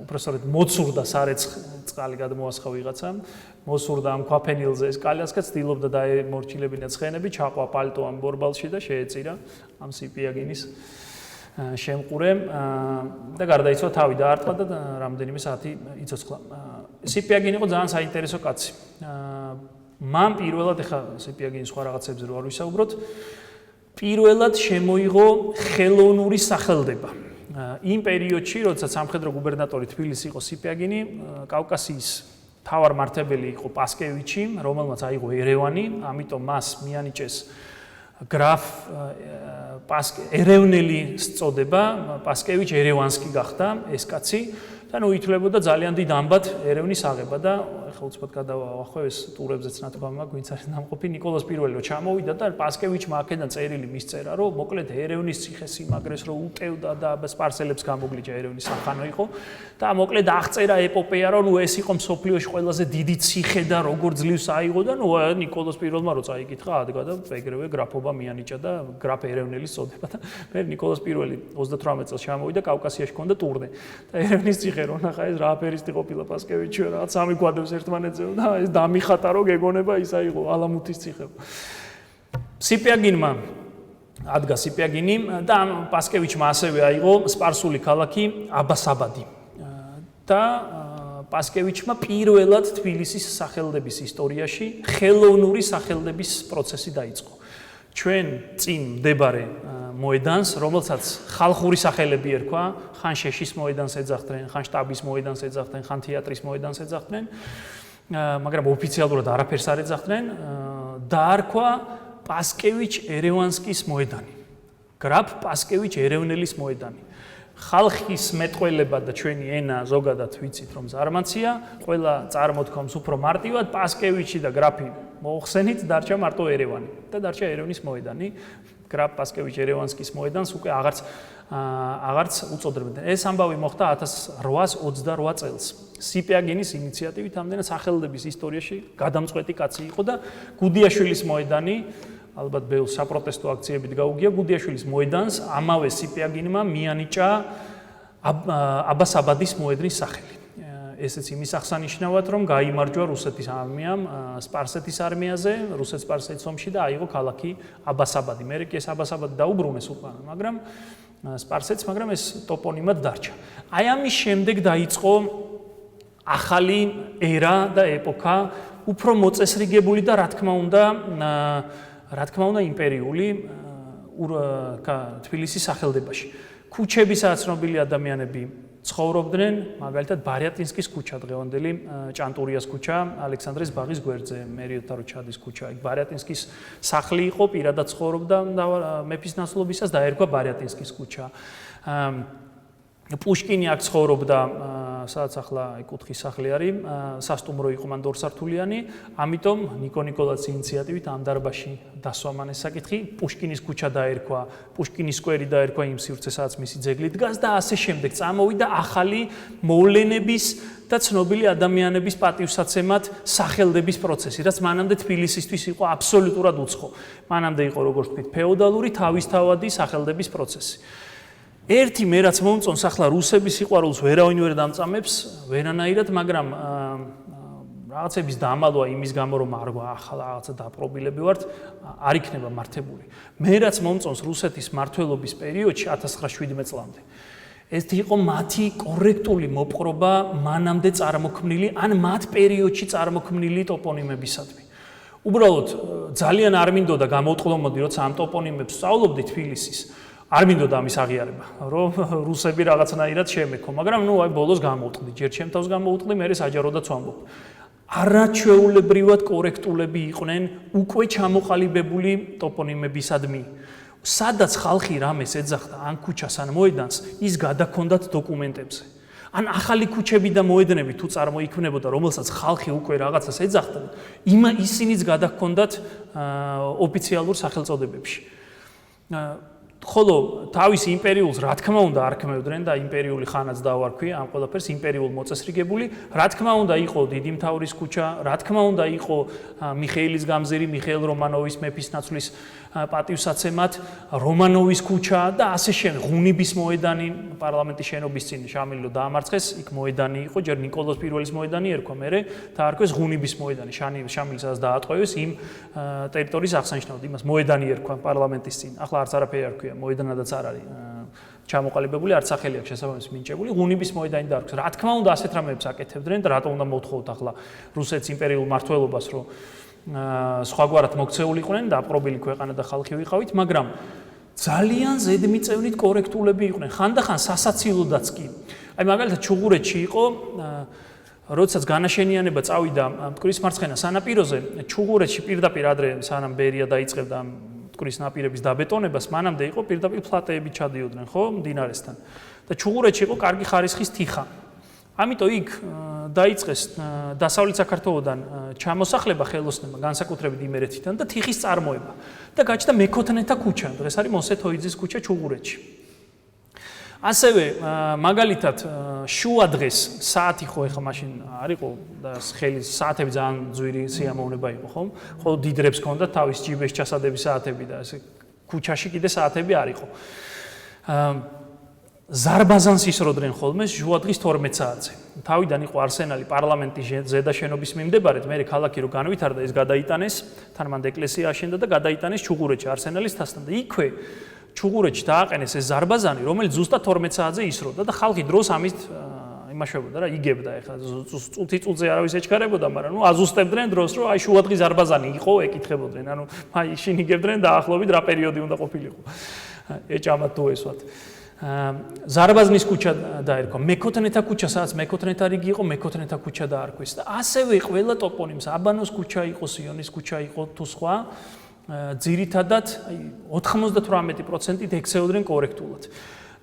უпроსორად მოცურდა სარეცხალი გადმოასხა ვიღაცა, მოსურდა ამ ქვაფენილზე ეს კალიასკა, ცდილობდა დაემორჩილებინა ცხენები, ჩაყვა პალტო ამ ბორბალში და შეეწირა ამ სიპიაგინის შემყურე და გარდაიცვალა, თავი დაარტყა და რამდენიმე საათი იცოცხლა. სიპიაგინი იყო ძალიან საინტერესო კაცი. მან პირველად ეხა სიპიაგინის სხვა რაღაცებზე რო არ ვისაუბროთ, პირველად შემოიღო ხელოვნური სახელდება. იმ პერიოდში, როდესაც სამხედრო გუბერნატორი თბილისი იყო სიპიაგინი, კავკასიის მთავარ მმართველი იყო პასკევიჩი, რომელმაც აიღო ერევანი, ამიტომ მას მიანიჭეს გრაფ ერევნელი სწოდება, პასკევიჩ ერევანსკი გახდა ეს კაცი და ნუ ითვლებოდა ძალიან დიდ ამბად ერევნის აღება და ახლა უცბად გადავახვევ ეს ტურებზეც რა თქმა უნდა, ვინც არის ნამყოფი ნიკოლოზ პირველი რომ ჩამოვიდა და პასკევიჩმა აქედან წერილი მისწერა, რომ მოკლედ ერევნის ციხესიმაგრეს რომ უტევდა და სპარსელებს გამოგვლიჯა ერევნის სახანო იყო და მოკლედ აღწერა ეპოპეა, რომ ეს იყო მსოფლიოში ყველაზე დიდი ციხე და როგორ ძლივს აიღო და ნიკოლოზ პირველმა რო წაიკითხა, ადგა და ეგრევე გრაფობა მიანიჭა და გრაფ ერევნელის წოდება და მე ნიკოლოზ პირველი 38 წელს ჩამოვიდა კავკასიაში ჰქონდა ტურნე და ერევნის ციხე რო ნახა ეს რა აფერისტი ყოფილა პასკევიჩი რაღაც სამი გვადებს ერთმანეთზე და ეს დამიხატა რომ გეგონება ის აიღო ალამუთის ციხე. სიპიაგინმა ადგა სიპიაგინი და პასკევიჩმა ასევე აიღო სპარსული ქალაქი აბასაბადი და პასკევიჩმა პირველად თბილისის სახელდების ისტორიაში ხელოვნური სახელდების პროცესი დაიწყო. ჩვენ წინ მდებარე მოედანს, რომელსაც ხალხური სახელები ერქვა, ხან შეშის მოედანს ეძახდნენ, ხან შტაბის მოედანს ეძახდნენ, ხან თეატრის მოედანს ეძახდნენ, მაგრამ ოფიციალურად არაფერს არ ეძახდნენ, დაარქვა პასკევიჩ ერევანსკის მოედანი. გრაფ პასკევიჩ ერევნელის მოედანი. ხალხის მეტყველება და ჩვენი ენა ზოგადად ვიცით რომ ზარმაცია, ყველა წარმოთქვამს უფრო მარტივად პასკევიჩი და გრაფი მოხსენით, დარჩა მარტო ერევანი და დარჩა ერევნის მოედანი. გრაფ პასკევიჩ ერევანსკის მოედანს უკვე აღარც უწოდებდნენ. ეს ამბავი მოხდა 1828 წელს. სიპიაგინის ინიციატივით ამდენად სახელდების ისტორიაში გადამწყვეტი კაცი იყო და გუდიაშვილის მოედანი ალბათ ბევრ საპროტესტო აქციებით გაუგია გუდიაშვილის მოედანს ამავე სიპიაგინმა მიანიჭა აბასაბადის მოედნის სახელი. ესეც იმის აღსანიშნავად, რომ გაიმარჯვა რუსეთის არმიამ სპარსეთის არმიაზე, რუსეთ-სპარსეთის ომში და აიღო ქალაქი აბასაბადი. მერე კი ეს აბასაბადი დაუბრუნეს უკან, მაგრამ სპარსეთს, მაგრამ ეს ტოპონიმად დარჩა. აი ამის შემდეგ დაიწყო ახალი ერა და ეპოქა, უფრო მოწესრიგებული და რა თქმა უნდა იმპერიული თბილისის სახელდებაში. ქუჩები საცნობილი ადამიანები ცხოვრობდნენ, მაგალითად ბარიატინსკის ქუჩა, დღევანდელი ჭანტურიას ქუჩა, ალექსანდრეს ბაღის გვერდზე, მერიოთაროჩადის ქუჩა. იქ ბარიატინსკის სახლი იყო, პირადად ცხოვრობდა მეფის ნაცვლობისას დაერქვა ბარიატინსკის ქუჩა. პუშკინი აქ ცხოვრობდა, სადაც ახლა ეკუთხის სახლი არის, სასტუმრო იყო მან ორსართულიანი, ამიტომ ნიკო ნიკოლაძის ინიციატივით ამ დარბაზში დასვა მან ეს საკითხი, პუშკინის ქუჩა დაერქვა, პუშკინის სკვერი დაერქვა იმ სივრცეს, სადაც მისი ძეგლი დგას და ასე შემდეგ წამოვიდა ახალი მოვლენების და ცნობილი ადამიანების პატივსაცემად სახელდების პროცესი, რაც მანამდე თბილისისთვის იყო აბსოლუტურად უცხო. მანამდე იყო, როგორც ვთქვით, ფეოდალური თავისთავადი სახელდების პროცესი. ერთი მე რაც მომწონს ახლა რუსების სიყვარულს ვერავინ ვერ დამწამებს ვერანაირად, მაგრამ რაღაცების დამალვა იმის გამო რომ არ ახლა რაღაცა დაპრობილები ვართ, არ იქნება მართებული. მე რაც მომწონს რუსეთის მმართველობის პერიოდში 1917 წლამდე. ეს იყო მათი კორექტული მოპყრობა მანამდე წარმოქმნილი ან მათ პერიოდში წარმოქმნილი ტოპონიმებისადმი. უბრალოდ ძალიან არ მინდოდა გამოვტყლომოდი, როცა ამ ტოპონიმებს სწავლობდი თბილისის. არ მინდოდა ამის აღიარება, რომ რუსები რაღაცნაირად შემექო, მაგრამ აი ბოლოს გამოვტყდი, ჯერ ჩემთავს გამოვტყდი, მე საჯაროდაც ვამბობ. არაჩვეულებრივად კორექტულები იყვნენ უკვე ჩამოყალიბებული ტოპონიმებისადმი. სადაც ხალხი რამეს ეძახდა ან ქუჩას ან მოედანს, ის გადაქონდათ დოკუმენტებზე. ან ახალი ქუჩები და მოედნები თუ წარმოიქმნებოდა, რომელსაც ხალხი უკვე რაღაცას ეძახდა, ისინიც გადაქონდათ ოფიციალურ სახელწოდებებში. ხოლო თავის იმპერიულს რა თქმა უნდა არქმევდნენ და იმპერიული ხანაც დავარქვი ამ ყველაფერს იმპერიულ მოწესრიგებული, რა თქმა უნდა იყო დიდი მთავრის ქუჩა, რა თქმა უნდა იყო მიხეილის გამზირი, მიხეილ რომანოვის მეფის ნაცვლის პატივსაცემად, რომანოვის ქუჩა და ასე შემდეგ, ღუნიბის მოედანი, პარლამენტის შენობის წინ შამილო დაამარცხეს, იქ მოედანი იყო, ჯერ ნიკოლოზ პირველის მოედანი ერქვა, მერე დაარქვეს ღუნიბის მოედანი, შამილსაც დაატყვევეს იმ ტერიტორიის აღსანიშნავად, იმას მოედანი ერქვა პარლამენტის წინ. ახლა არც არაფერი არ ქვია, მოედანადაც არ არის ჩამოყალიბებული, არც სახელი აქვს შესაბამისი მინიჭებული, ღუნიბის მოედანი დაარქვეს. რა თქმა უნდა, ასეთ რამეებს აკეთებდნენ და რატომ უნდა მოთხოვოთ ახლა რუსეთის იმპერიულ მმართველობას, რომ სხვაგვარად მოქცეულიყვნენ და აპრობილი ქვეყანა და ხალხი ვიყავით, მაგრამ ძალიან ზედმიწევნით კორექტულები იყვნენ, ხანდახან სასაცილოდაც კი. აი მაგალითად ჩუღურეთში იყო, როდესაც განაშენიანება წავიდა მტკვრის მარცხენა სანაპიროზე, ჩუღურეთში პირდაპირ ადრე სანამ ბერია დაიწყებდა მტკვრის ნაპირების დაბეტონებას, მანამდე იყო პირდაპირ ფლატეები ჩადიოდნენ, ხო, მდინარესთან. და ჩუღურეთში იყო კარგი ხარისხის თიხა. ამიტომ იქ დაიწყეს დასავლეთ საქართველოსთან ჩამოსახლება ხელოსნებმა, განსაკუთრებით იმერეთიდან და თიხის წარმოება და გაჩნდა მექოთნეთა ქუჩა. დღეს არის მოსე თოიძის ქუჩა ჩუღურეთში. ასევე მაგალითად შუა დღეს საათი ხო ეხლა მაშინ არისო და ხელის საათები ძალიან ძვირი სიამოვნება იყო ხომ? ხო დიდრებს ჰქონდა თავის ჯიბეს ჩასადების საათები და ესე ქუჩაში კიდე საათები არისო. ზარბაზანს ისროდნენ ხოლმე შუა დღის 12 საათზე. თავიდან იყო არსენალი პარლამენტის ზედა შენობის მიმდებარედ, მე ქალაქი რო განვითარდა ეს გადაიტანეს, თან მანდ ეკლესია აშენდა და გადაიტანეს ჩუღურეთში არსენალის თასთან და იქვე ჩუღურეთში დააყენეს ეს ზარბაზანი, რომელიც ზუსტად 12 საათზე ისროდა და ხალხი დროს ამით იმაშებოდა რა, იგებდა ეხლა წუთი წუთზე არავის ეჩქარებოდა, მაგრამ ნუ აზუსტებდნენ დროს, რომ აი შუა დღის ზარბაზანი იყო, ეკითხებოდნენ, ანუ აი შინ იგებდნენ დაახლოებით რა პერიოდი უნდა ყოფილიყო. ეჭამათ თუ ესვათ. ზარბაზნის ქუჩა დაერქვა, მექოთნეთა ქუჩა, სადაც მექოთნეთა რიგი იყო, მექოთნეთა ქუჩა დაარქვეს და ასევე ყველა ტოპონიმს, აბანოს ქუჩა იყო, სიონის ქუჩა იყო თუ სხვა, ძირითადად აი 98%-ით ექცეოდნენ კორექტულად.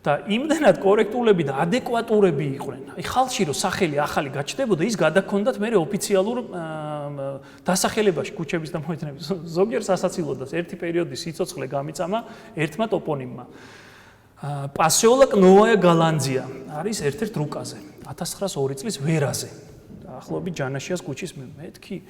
და იმდენად კორექტულები და ადეკვატურები იყვნენ. აი ხალხში რო სახელი ახალი გაჩნდებოდა, ის გადაქონდათ მე ოფიციალურ დასახელებაში ქუჩების და მოედნების. ზოგიერთ სასაცილოდაც ერთი პერიოდი სიცოცხლე გამიწამა ერთმა ტოპონიმმა. პასეოლაკ ნოვაია გალანძია არის ერთ-ერთ რუკაზე 1902 წლის ვერაზე. ახლობით ჯანაშიას ქუჩის მეთქი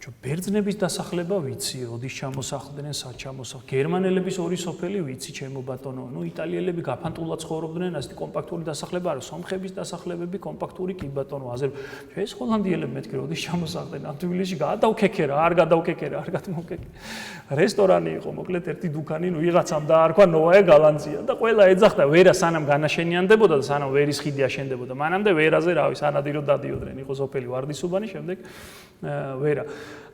ბერძნების დასახლება ვიცი, როდის ჩამოსახლდნენ, სად ჩამოსახლდნენ. გერმანელების ორი სოფელი ვიცი, ჩემო ბატონო. ნუ იტალიელები გაფანტულად ცხოვრობდნენ, ასეთი კომპაქტური დასახლება არა, სომხების დასახლებები კომპაქტური კი ბატონო, ეს ჰოლანდიელები მეთქი, როდის ჩამოსახლდნენ. ამ თბილისში გადავქეკერა, არ გადავქეკერა, არ გადმოვქეკერა. რესტორანი იყო, მოკლედ ერთი დუქანი, ნუ ვიღაცამ დაარქვა ნოვაია გალანძია და ყველა ეძახდა ვერა სანამ განაშენიანდებოდა და სანამ ვერის ხიდი აშენდებოდა. მანამდე ვერაზე რავი, სანადირო დადიოდნენ, იყო სოფელი ვარდისუბანი, შემდეგ ვერა.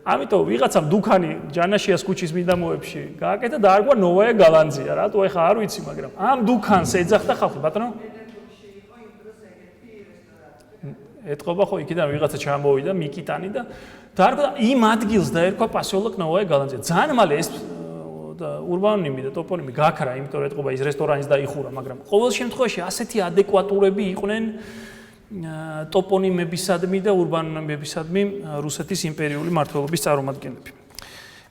ამიტომ ვიღაცამ დუქანი ჯანაშიას ქუჩის მიდამოებში გააკეთა და დაარქვა ნოვაია გალანძია, რატო ეხა არ ვიცი, მაგრამ ამ დუქანს ეძახდა ხალხი, ბატონო? ეთყობა ხო იქიდან ვიღაცა ჩამოვიდა მიკიტანი და დაარქვა იმ ადგილს დაერქვა პასეოლაკ ნოვაია გალანძია. ძალიან მალე ეს ურბანონიმი და ტოპონიმი გაქრა, იმიტომ რომ ეთყობა ის რესტორანის დაიხურა, მაგრამ ყოველ შემთხვევაში ასეთი ადეკვატურები იყვნენ ტოპონიმებისადმი და ურბანონიმებისადმი რუსეთის იმპერიული მმართველობის წარმომადგენლები.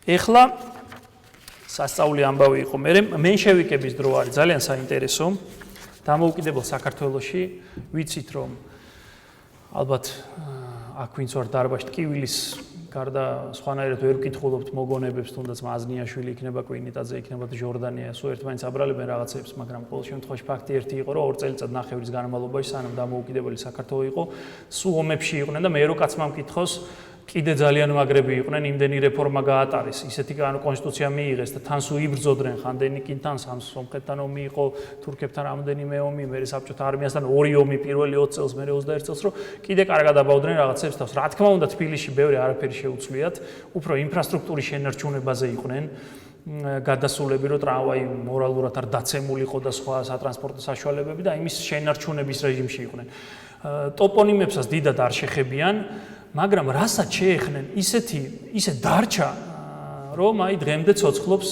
ეხლა სასწაული ამბავი იყო. მენშევიკების დრო არის ძალიან საინტერესო. დამოუკიდებელ საქართველოში ვიცით რომ ალბათ აქ ვინც ვარ დარბაზში ტკივილის გარდა სხვანაირად ვერ ვკითხულობთ მოგონებებს, თუნდაც მაზნიაშვილი იქნება, კვინიტაძე იქნება, ჟორდანია, სულ ერთმანეთს აბრალებენ რაღაცებს, მაგრამ ყოველ შემთხვევაში ფაქტი ერთი იყო, რომ 2 წელიწად ნახევრის განმავლობაში სანამ დამოუკიდებელი საქართველო იყო, სულ ომებში იყვნენ და მე რო კაცმა მკითხოს, კიდე ძალიან მაგრები იყვნენ, იმდენი რეფორმა გაატარეს, ისეთი კონსტიტუცია მიიღეს და თან სულ იბრძოდნენ ხანდენი კინთან, სომხეთთან ომი იყო, თურქებთან რამდენიმე ომი, მე საბჭოთა არმიასთან 2 ომი პირველი 20 წელს, მე 21 წელს, რომ კიდე კარგად აბავდნენ რაღაცებს თავს. რა თქმა უნდა, თბილისში ბევრი არაფერი შეუცვლიათ, უფრო ინფრასტრუქტურის შენარჩუნებაზე იყვნენ გადასულები, რომ ტრამვაი მორალურად არ დაცემულიყო და სხვა სატრანსპორტო საშუალებები და იმის შენარჩუნების რეჟიმში იყვნენ. ტოპონიმებსაც დიდად არ შეხებიან, მაგრამ რასაც შეეხნენ, ისე დარჩა, რომ აი დღემდე ცოცხლობს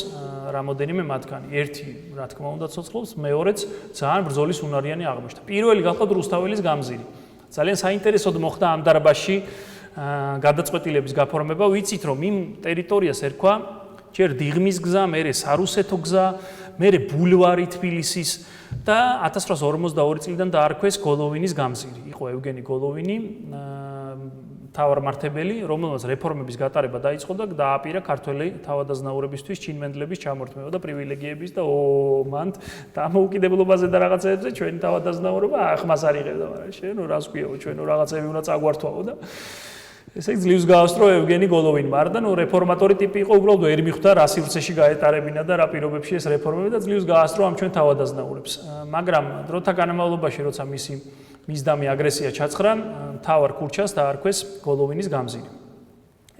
რამოდენიმე მათგანი. ერთი, რა თქმა უნდა, ცოცხლობს, მეორეც ძალიან ბრძოლის უნარიანი აღმოჩნდა. პირველი გახლავთ რუსთაველის გამზირი. ძალიან საინტერესოდ მოხდა ამ დარბაზში გადაწყვეტილების გაფორმება. ვიცით, რომ იმ ტერიტორიას ერქვა ჯერ დიღმის გზა, მერე სარუსეთო გზა, მერე ბულვარი თბილისის და 1852 წლიდან დაარქვეს გოლოვინის გამზირი. იყო ევგენი გოლოვინი, თავმართებელი, რომელმაც რეფორმების გატარება დაიწყო და დააპირა ქართველი თავადაზნაურებისთვის ჩინმენდლების ჩამორთმევა და პრივილეგიების და მან დამოუკიდებლობაზე და რაღაცებზე ჩვენი თავადაზნაურობა ახმას არ იღებდა, მაგრამ შენ რას გვიაო, ჩვენო რაღაცები უნდა წაგვართვაო და ესე იგი ძლივს გაასწრო ევგენი გოლოვინმა. არა და ნუ რეფორმატორი ტიპი იყო, უბრალოდ ვერ მიხვდა რა სივრცეში გაეტარებინა და რა პირობებში ეს რეფორმები და ძლივს გაასწრო ამ ჩვენ თავადაზნაურებს. მაგრამ დროთა განმავლობაში, როცა მისდამი აგრესია ჩაცხრა, მთავარ ქუჩას დაარქვეს გოლოვინის გამზირი.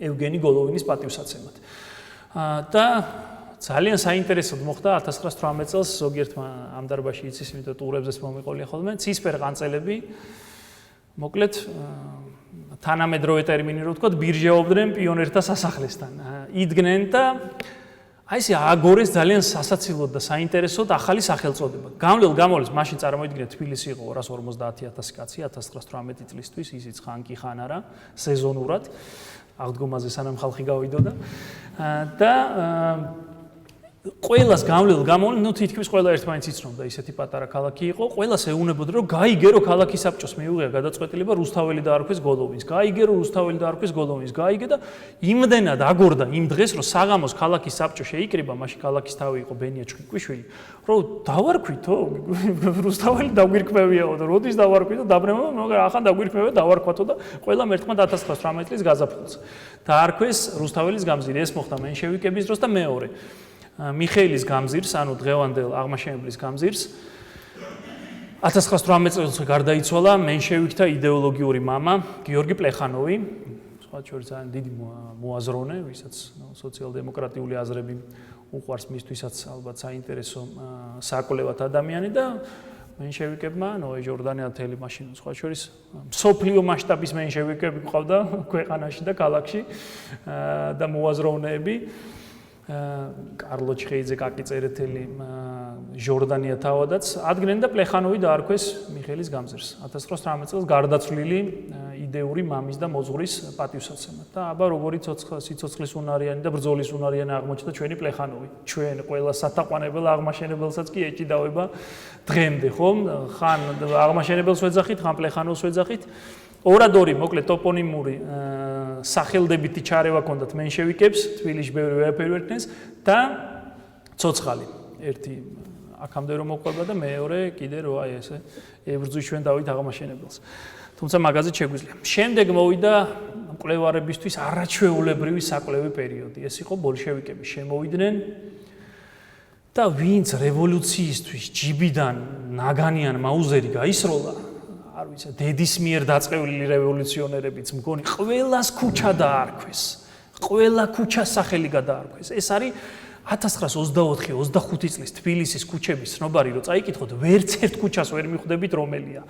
ევგენი გოლოვინის პატივსაცემად. და ძალიან საინტერესოდ მოხდა 1918 წელს ზოგიერთმა ამ დარბაზში იცის, იმიტომ ტურებზეც მომიყოლია ხოლმე, ცისფერყანწელები, მოკლედ თანამედროვე ტერმინი რო ვთქვათ, ბირჟეობდნენ პიონერთა სასახლესთან. იდგნენ და აი ესე აგორეს ძალიან სასაცილოდ და საინტერესოდ ახალი სახელწოდება. გამოლის მაშინ წარმოიდგინეთ თბილისი იყო 250,000 კაცი 1918 წლისთვის, ისიც ხან კი ხან არა, სეზონურად აღდგომაზე სანამ ხალხი გავიდოდა და ყველას გამოვლენ, ნუ თითქმის ყველა ერთმანეთს იცნობდა, ისეთი პატარა ქალაქი იყო, ყველას ეუნებოდა, რომ გაიგერო ქალაქის საბჭოს მიუღია გადაწყვეტილება რუსთაველი დაარქვეს გოლოვინს. გაიგერო რუსთაველი დაარქვეს გოლოვინს. გაიგე და იმდენად აგორდა იმ დღეს, რომ საღამოს ქალაქის საბჭო შეიკრიბა, მაშინ ქალაქის თავი იყო ბენია ჩხიკვიშვილი, რომ დავარქვითო, რუსთაველი დაგვირქმევიაო და როდის დავარქვით და დაბრუნებო, მაგრამ ახან დაგვირქმევია დავარქვათო და ყველა მერტყმა 1918 წლის გაზაფხულს. დაარქვეს რუსთაველის გამზირი, ეს მოხდა მენშევიკების დროს და მეორე მიხეილის გამზირს, ანუ დღევანდელ აღმაშენებლის გამზირს 1918 წელს გარდაიცვალა მენშევიკთა იდეოლოგიური მამა გიორგი პლეხანოვი, სხვა შორის ძალიან დიდი მოაზროვნე, ვისაც სოციალ-დემოკრატიული აზრები უყვარს, მისთვისაც ალბათ საინტერესო საკვლევად ადამიანი და მენშევიკებმა ნოე ჟორდანიელი მაშინ სხვა შორის მსოფლიო მასშტაბის მენშევიკები ყავდა ქვეყანაში და ქალაქში და მოაზროვნეები კარლო ჩხეიძე, კაკი წერეთელი, ჟორდანია თავადაც ადგენენ და პლეხანოვი დაარქვეს მიხეილის გამზირს 1918 წელს გარდაცვლილი იდეური მამის და მოძღვრის პატივსაცემად და აბა როგორი სიცოცხლის უნარიანი და ბრძოლის უნარიანი აღმოჩნდა ჩვენი პლეხანოვი. ჩვენ ყველა სათაყვანებელ აღმაშენებელსაც კი ეჭიდავება დღემდე, ხომ? ხან აღმაშენებელს ვეძახით, ხან პლეხანოვს ვეძახით. ორადორი მოკლედ ტოპონიმური სახელდებითი ჩარევა ჰქონდათ მენშევიკებს, თბილისში ბევრი ვეაფერი ვერტნეს და ცოცხალი. ერთი აქამდე რომ მოყვება და მეორე კიდე რო აი ესე ებრძვის ჩვენ დავით აღმაშენებელს. თუმცა მაგაზით შეგვიძლია. შემდეგ მოვიდა მკვლევარებისთვის არაჩვეულებრივი საკვლევი პერიოდი. ეს იყო ბოლშევიკები შემოვიდნენ და ვინც რევოლუციისთვის ჯიბიდან ნაგანიან მაუზერი გაისროლა, არ ვიცი, დედის მიერ დაწყევლილი რევოლუციონერებიც მგონი ყველას ქუჩა დაარქვეს. ყველა ქუჩას სახელი გადაარქვეს. ეს არის 1924-25 წლის თბილისის ქუჩების ცნობარი, რომ წაიკითხოთ, ვერც ერთ ქუჩას ვერ მიხვდებით რომელია.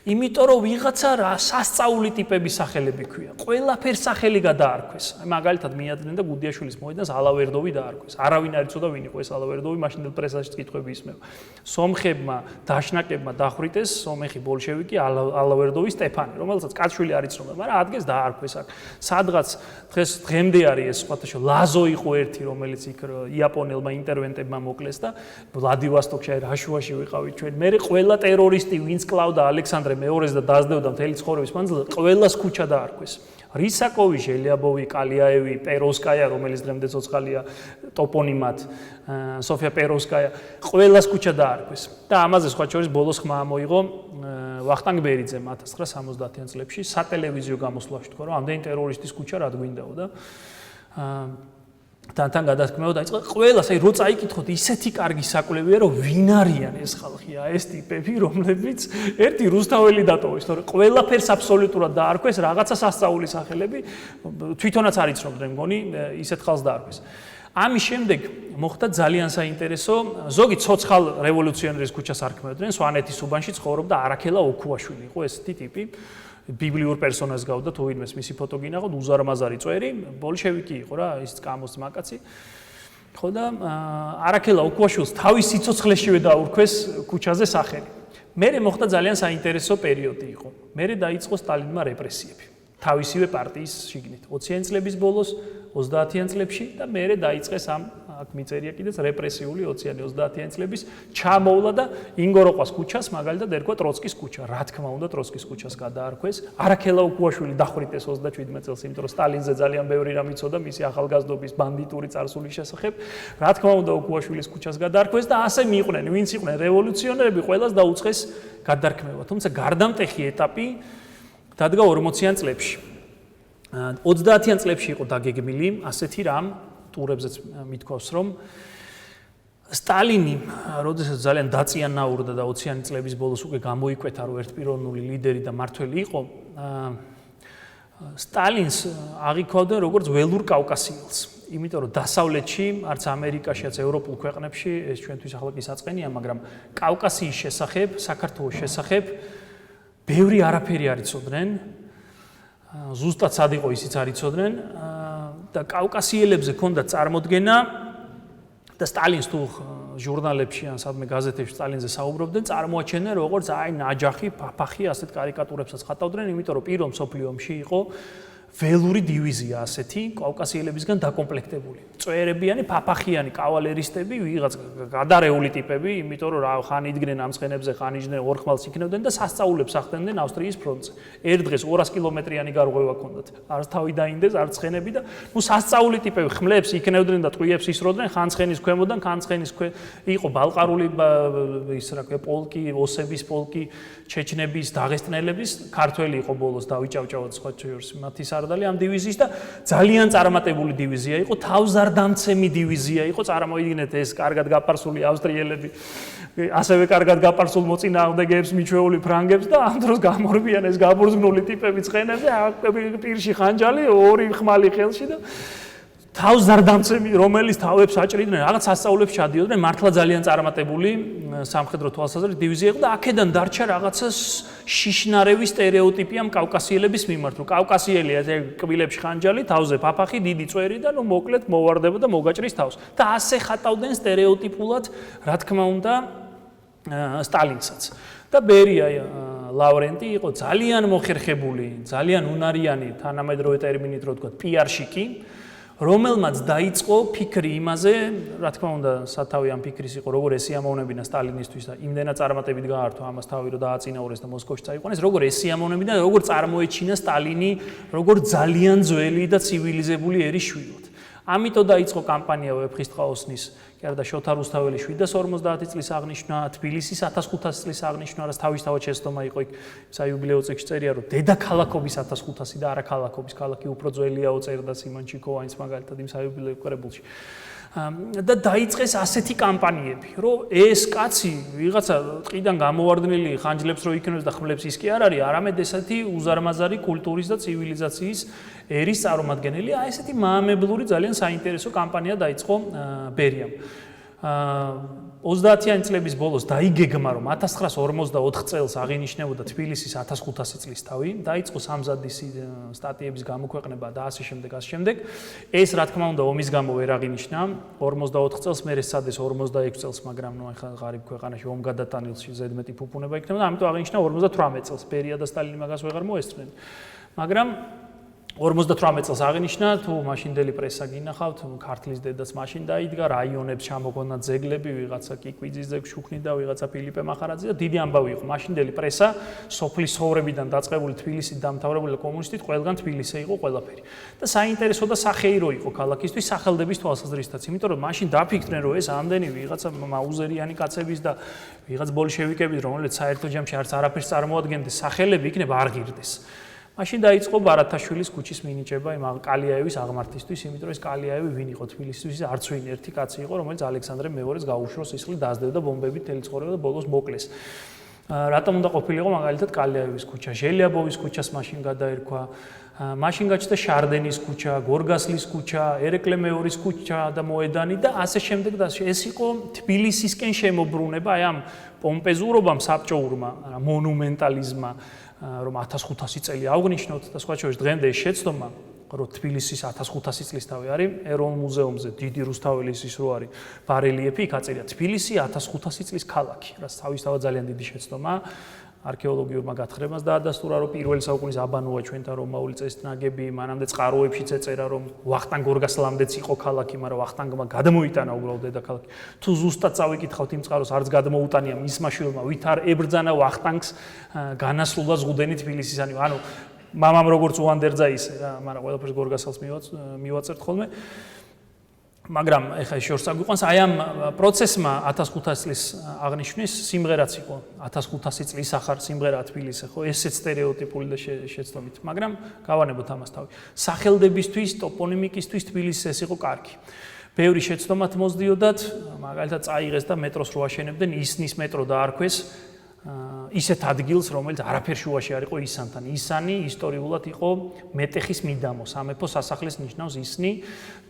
იმიტომ რომ ვიღაცა რა სასწაული ტიპების სახელები ქვია. ყველაფერს სახელი გადაარქვეს. აი მაგალითად მიადნენ და გუდიაშვილის მოედანს ალავერდოვი დაარქვეს. არავინ არ იცოდა ვინ იყო ეს ალავერდოვი, მაშინდელ პრესაში კითხვები ისმევა. სომხებმა, დაშნაკებმა დახვრიტეს სომეხი ბოლშევიკი ალავერდოვი სტეფანი, რომელსაც კაცშვილი არ იცნობდა, მაგრამ ადგენს დაარქვეს აქ. სადღაც დღემდე არის ეს სხვათაშო ლაზო იყო ერთი, რომელიც იქ იაპონელმა ინტერვენტებმა მოკლეს და ვლადივოსტოკში რაშუაში ვიყავით ჩვენ. მე ყველა ტერორისტი ვინც კლავდა ალექსანდრე მეორეს და დაძდევდა მთელი ცხოვრების მანძილზე, ყველას ქუჩა დაარქვეს. რისაკოვი, ჟელიაბოვი, კალიაევი, პეროვსკაია, რომელიც დღემდე ცოცხალია ტოპონიმად, სოფია პეროვსკაია, ყველას ქუჩა დაარქვეს. და ამაზე სხვა შორის ბოლოს ხმა მოიღო ვახტანგ ბერიძემ 1970-იან წლებში სატელევიზიო გამოსვლაში თქვა, რომ ამდენი ტერორისტის ქუჩა რა გვინდაო და თან გადასკმევა დაიწყო ყველას, აი რო წაიკითხოთ, ისეთი კარგი საკვლევია, რომ ვინ არიან ეს ხალხია, ეს ტიპები, რომლებიც ერთი რუსთაველი დატოვეს, თორე ყველაფერს აბსოლუტურად დაარქვეს, რაღაცა სასწაული სახელები, თვითონაც არ იცნობდნენ, მგონი, ისეთ ხალხს დაარქვეს. ამის შემდეგ მოხდა ძალიან საინტერესო, ზოგი ცოცხალ რევოლუციონერის ქუჩას არქმევდნენ, სვანეთის უბანში ცხოვრობდა არაქელა ოქუაშვილი, იყო ესეთი ტიპი. ბიბლიურ პერსონაჟს გავდა თუ ვინმეს მისი ფოტო გინახოთ, უზარმაზარი წვერი, ბოლშევიკი იყო რა, ის კამოს მაკაცი. ხო და არაქელა ოქუაშვილს თავის სიცოცხლეშივე დაურქვეს ქუჩაზე სახელი. მერე მოხდა ძალიან საინტერესო პერიოდი იყო. მერე დაიწყო სტალინმა რეპრესიები. თავისივე პარტიის შიგნით 20-იან წლების ბოლოს, 30-იან წლებში და მერე დაიწყეს ამ აქ მიწერია კიდეც რეპრესიული 20-იანი 30-იანი წლების ჩამოვლა და ინგოროყვას ქუჩას მაგალითად ერქვა ტროცკის ქუჩა. რა თქმა უნდა ტროცკის ქუჩას გადაარქვეს. არაქელა ოქუაშვილი დახვრიტეს 27 წელს, იმიტომ რომ სტალინზე ძალიან ბევრი რამ იცოდა მისი ახალგაზრდობის ბანდიტური წარსულის შესახებ. რა თქმა უნდა ოქუაშვილის ქუჩას გადაარქვეს და ასე მიიყვნენ, ვინც იყვნენ რევოლუციონერები, ყველას დაუწყეს გადარქმევა. თუმცა გარდამტეხი ეტაპი დადგა 40-იან წლებში. 30-იან წლებში იყო დაგეგმილი ასეთი რამ ტურებზეც მithქვავს, რომ სტალინი, როდესაც ძალიან დაწიანაურდა და 20-იანი წლების ბოლოს უკვე გამოიკვეთა, რომ ერთპიროვნული ლიდერი და მართველი იყო, სტალინს აღიქვავდნენ როგორც ველურ კავკასიელს. იმიტომ რომ დასავლეთში, არც ამერიკაში, არც ევროპულ ქვეყნებში, ეს ჩვენთვის ახლა კი საწყენია, მაგრამ კავკასიის შესახებ, საქართველოს შესახებ ბევრი არაფერი არ იცოდნენ. ზუსტად სად იყო ისიც არ იცოდნენ და კავკასიელებზე ჰქონდა წარმოდგენა, და სტალინს თუ ჟურნალებში ან სადმე გაზეთებში სტალინზე საუბრობდნენ, წარმოაჩენენ როგორც აი ნაჯახი, ფაფახი ასეთ კარიკატურებსაც ხატავდნენ, იმიტომ რომ პირველ მსოფლიო ომში იყო ველური დივიზია ასეთი კავკასიელებისგან დაკომპლექტებული. წვერებიანი, ფაფახიანი კავალერისტები, ვიღაც გადარეული ტიპები, იმიტომ რომ რა ხან იდგნენ ამ ცხენებზე, ხან იჯდნენ ორხმალს იქნებდნენ და სასწაულებს ახდენდნენ ავსტრიის ფრონტზე. ერთ დღეს 200 კილომეტრიანი გარღვევა ჰქონდათ. არც თავი დაინდეს, არც ცხენები და სასწაული ტიპები ხმლებს იქნებდნენ და ტყვიებს ისროდნენ, ხან ცხენის ქვემოდან, ხან ცხენის იყო ბალყარული ის რა ქვია პოლკი, ოსების პოლკი, ჩეჩნების, დაღესტნელების, ქართველი იყო ბოლოს დავიჭავჭავოთ სხვა შორის მათი სარდალი ამ დივიზიის და ძალიან წარმატებული დივიზია იყო, თავზარდამცემი დივიზია იყო, წარმოიდგინეთ ეს კარგად გაპარსული ავსტრიელები, ასევე კარგად გაპარსულ მოწინააღმდეგეებს, მიჩვეული ფრანგებს და ამ დროს გამორბიან ეს გაბურძნული ტიპები ცხენებზე, პირში ხანჯალი, ორი ხმალი ხელში და თავზარდამცემი, რომელიც თავებს აჭრიდნენ, რაღაც სასწაულებს ჩადიოდნენ, მართლა ძალიან წარმატებული სამხედრო თვალსაზრისით დივიზია იყო და აქედან დარჩა რაღაცა შიშნარევი სტერეოტიპი ამ კავკასიელების მიმართ, რომ კავკასიელია კბილებში ხანჯალი, თავზე ფაფახი, დიდი წვერი და მოკლედ მოვარდება და მოგაჭრის თავს. და ასე ხატავდნენ სტერეოტიპულად, რა თქმა უნდა, სტალინსაც. და ბერია ლავრენტი იყო ძალიან მოხერხებული, ძალიან უნარიანი, თანამედროვე ტერმინით რო ვთქვათ, პიარშიკი, რომელმაც დაიწყო ფიქრი იმაზე, რა თქმა უნდა, სათავე ამ ფიქრის იყო, როგორ ესიამოვნებინა სტალინისთვის და იმდენად წარმატებით გაართვა ამას თავი, რომ დააწინაურეს და მოსკოვში წაიყვანეს, როგორ ესიამოვნებინა და როგორ წარმოეჩინა სტალინი, როგორ ძალიან ძველი და ცივილიზებული ერის შვილად. ამიტომ დაიწყო კამპანია ვეფხისტყაოსნის, კი არა და შოთა რუსთაველის 750 წლის აღნიშვნა, თბილისის 1500 წლის აღნიშვნა, რაც თავისთავად შეცდომა იყო იქ საიუბილეო წიგნში წერია, რომ დედაქალაქობის 1500 და არა ქალაქობის ქალაქი უფრო ძველიაო წერდა სიმონ ჩიკოვაინს მაგალითად იმ საიუბილეო კრებულში. და დაიწყეს ასეთი კამპანიები, რომ ეს კაცი ვიღაცა ტყიდან გამოვარდნილი ხანჯლებს რო იქნებს და ხმლებს ის კი არ არის, არამედ ესეთი უზარმაზარი კულტურის და ცივილიზაციის ერის წარმომადგენელია, აი ესეთი მაამებლური ძალიან საინტერესო კამპანია დაიწყო ბერიამ. 30-იანი წლების ბოლოს დაიგეგმა, რომ 1944 წელს აღინიშნებოდა თბილისის 1500 წლის თავი, დაიწყო სამზადისი სტატიების გამოქვეყნება და ასე შემდეგ. ეს რა თქმა უნდა ომის გამო ვერ აღინიშნა 44 წელს, მერე სცადეს 46 წელს, მაგრამ ნუ ახლა ღარიბ ქვეყანაში ომ გადატანილში ზედმეტი ფუფუნება იქნება და ამიტომ აღინიშნა 58 წელს. ბერია და სტალინი მაგას ვეღარ მოესწრნენ. მაგრამ 58 წელს აღინიშნა, თუ მაშინდელი პრესა გინახავთ, ქართლის დედაც მაშინ დაიდგა, რაიონებს ჩამოგონა ძეგლები, ვიღაცა კიკვიძის ძეგლს შუქნიდა, ვიღაცა ფილიპე მახარაძე და დიდი ამბავი იყო. მაშინდელი პრესა სოფლის ცხოვრებიდან დაწყებული თბილისით დამთავრებული კომუნისტით ყველგან თბილისზე იყო ყველაფერი. და საინტერესო და სახეირო იყო ქალაქისთვის სახელდების თვალსაზრისითაც, იმიტომ რომ მაშინ დაფიქრდნენ, რომ ეს ამდენი ვიღაცა მაუზერიანი კაცების და ვიღაც ბოლშევიკების, რომელიც საერთო ჯამში არც არაფერს წარმოადგენდეს, სახელები იქნება არ ღირდეს. მაშინ დაიწყო ბარათაშვილის ქუჩის მინიჭება იმ კალიაევის აღმართისთვის, იმიტომ რომ ეს კალიაევი ვინ იყო თბილისისთვის, არც ვინ ერთი კაცი იყო, რომელიც ალექსანდრე მეორეს გაუშვრო სისხლი დაასდევდა ბომბებით თელი ცხოვრება და ბოლოს მოკლეს. რატომ უნდა ყოფილიყო მაგალითად კალიაევის ქუჩა, ჟელიაბოვის ქუჩას მაშინ გადაერქვა, მაშინ გაჩნდა შარდენის ქუჩა, გორგასლის ქუჩა, ერეკლე მეორის ქუჩა და მოედანი და ასე შემდეგ და ეს იყო თბილისისკენ შემოbrunება აი ამ პომპეზურობამ, საბჭოურმა, მონუმენტალიზმმა, რომ 1500 წელი აღნიშნოთ და სხვა შორის დღემდე ეს შეცდომა, რომ თბილისის 1500 წლის თავი არის ეროვნულ მუზეუმზე, დიდი რუსთაველის ის რო არის ბარელიეფი, იქ აწერია თბილისი 1500 წლის ქალაქი, რაც თავისთავად ძალიან დიდი შეცდომა არქეოლოგიურმა გათხრებას დაადასტურა, რომ პირველი საუკუნის აბანოა ჩვენთან რომაული წესნაგები, მანამდე წყაროებშიც ეწერა, რომ ვახტანგ გორგასლამდეც იყო ქალაქი, მაგრამ ვახტანგმა გადმოიტანა უბრალოდ დედაქალაქი. თუ ზუსტად წავიკითხავთ იმ წყაროს, არც გადმოუტანია მისმა შვილმა, ვით არ ებრძანა ვახტანგს განასრულა ზღუდენი თბილისისანი. ანუ მამამ როგორც უანდერძა ისე რა, მაგრამ ყველაფერს გორგასალს მივაწერთ ხოლმე. მაგრამ ეხლა შორს აგვიყვანს აი ამ პროცესმა 1500 წლის აღნიშვნის სიმღერაც იყო 1500 წლის ახარ სიმღერა თბილისზე, ხო? ესეც სტერეოტიპული და შეცდომით, მაგრამ გავანებოთ ამას თავი. სახელდებისთვის, ტოპონიმიკისთვის თბილისს ეს იყო კარგი. ბევრი შეცდომათ მოსდიოდათ, მაგალითად წაიღეს და მეტროს რო აშენებდნენ, ისნის მეტრო დაარქვეს ისეთ ადგილს, რომელიც არაფერ შუაში არ იყო ისანთან. ისანი ისტორიულად იყო მეტეხის მიდამო, სამეფო სასახლის ნიშნავს ისნი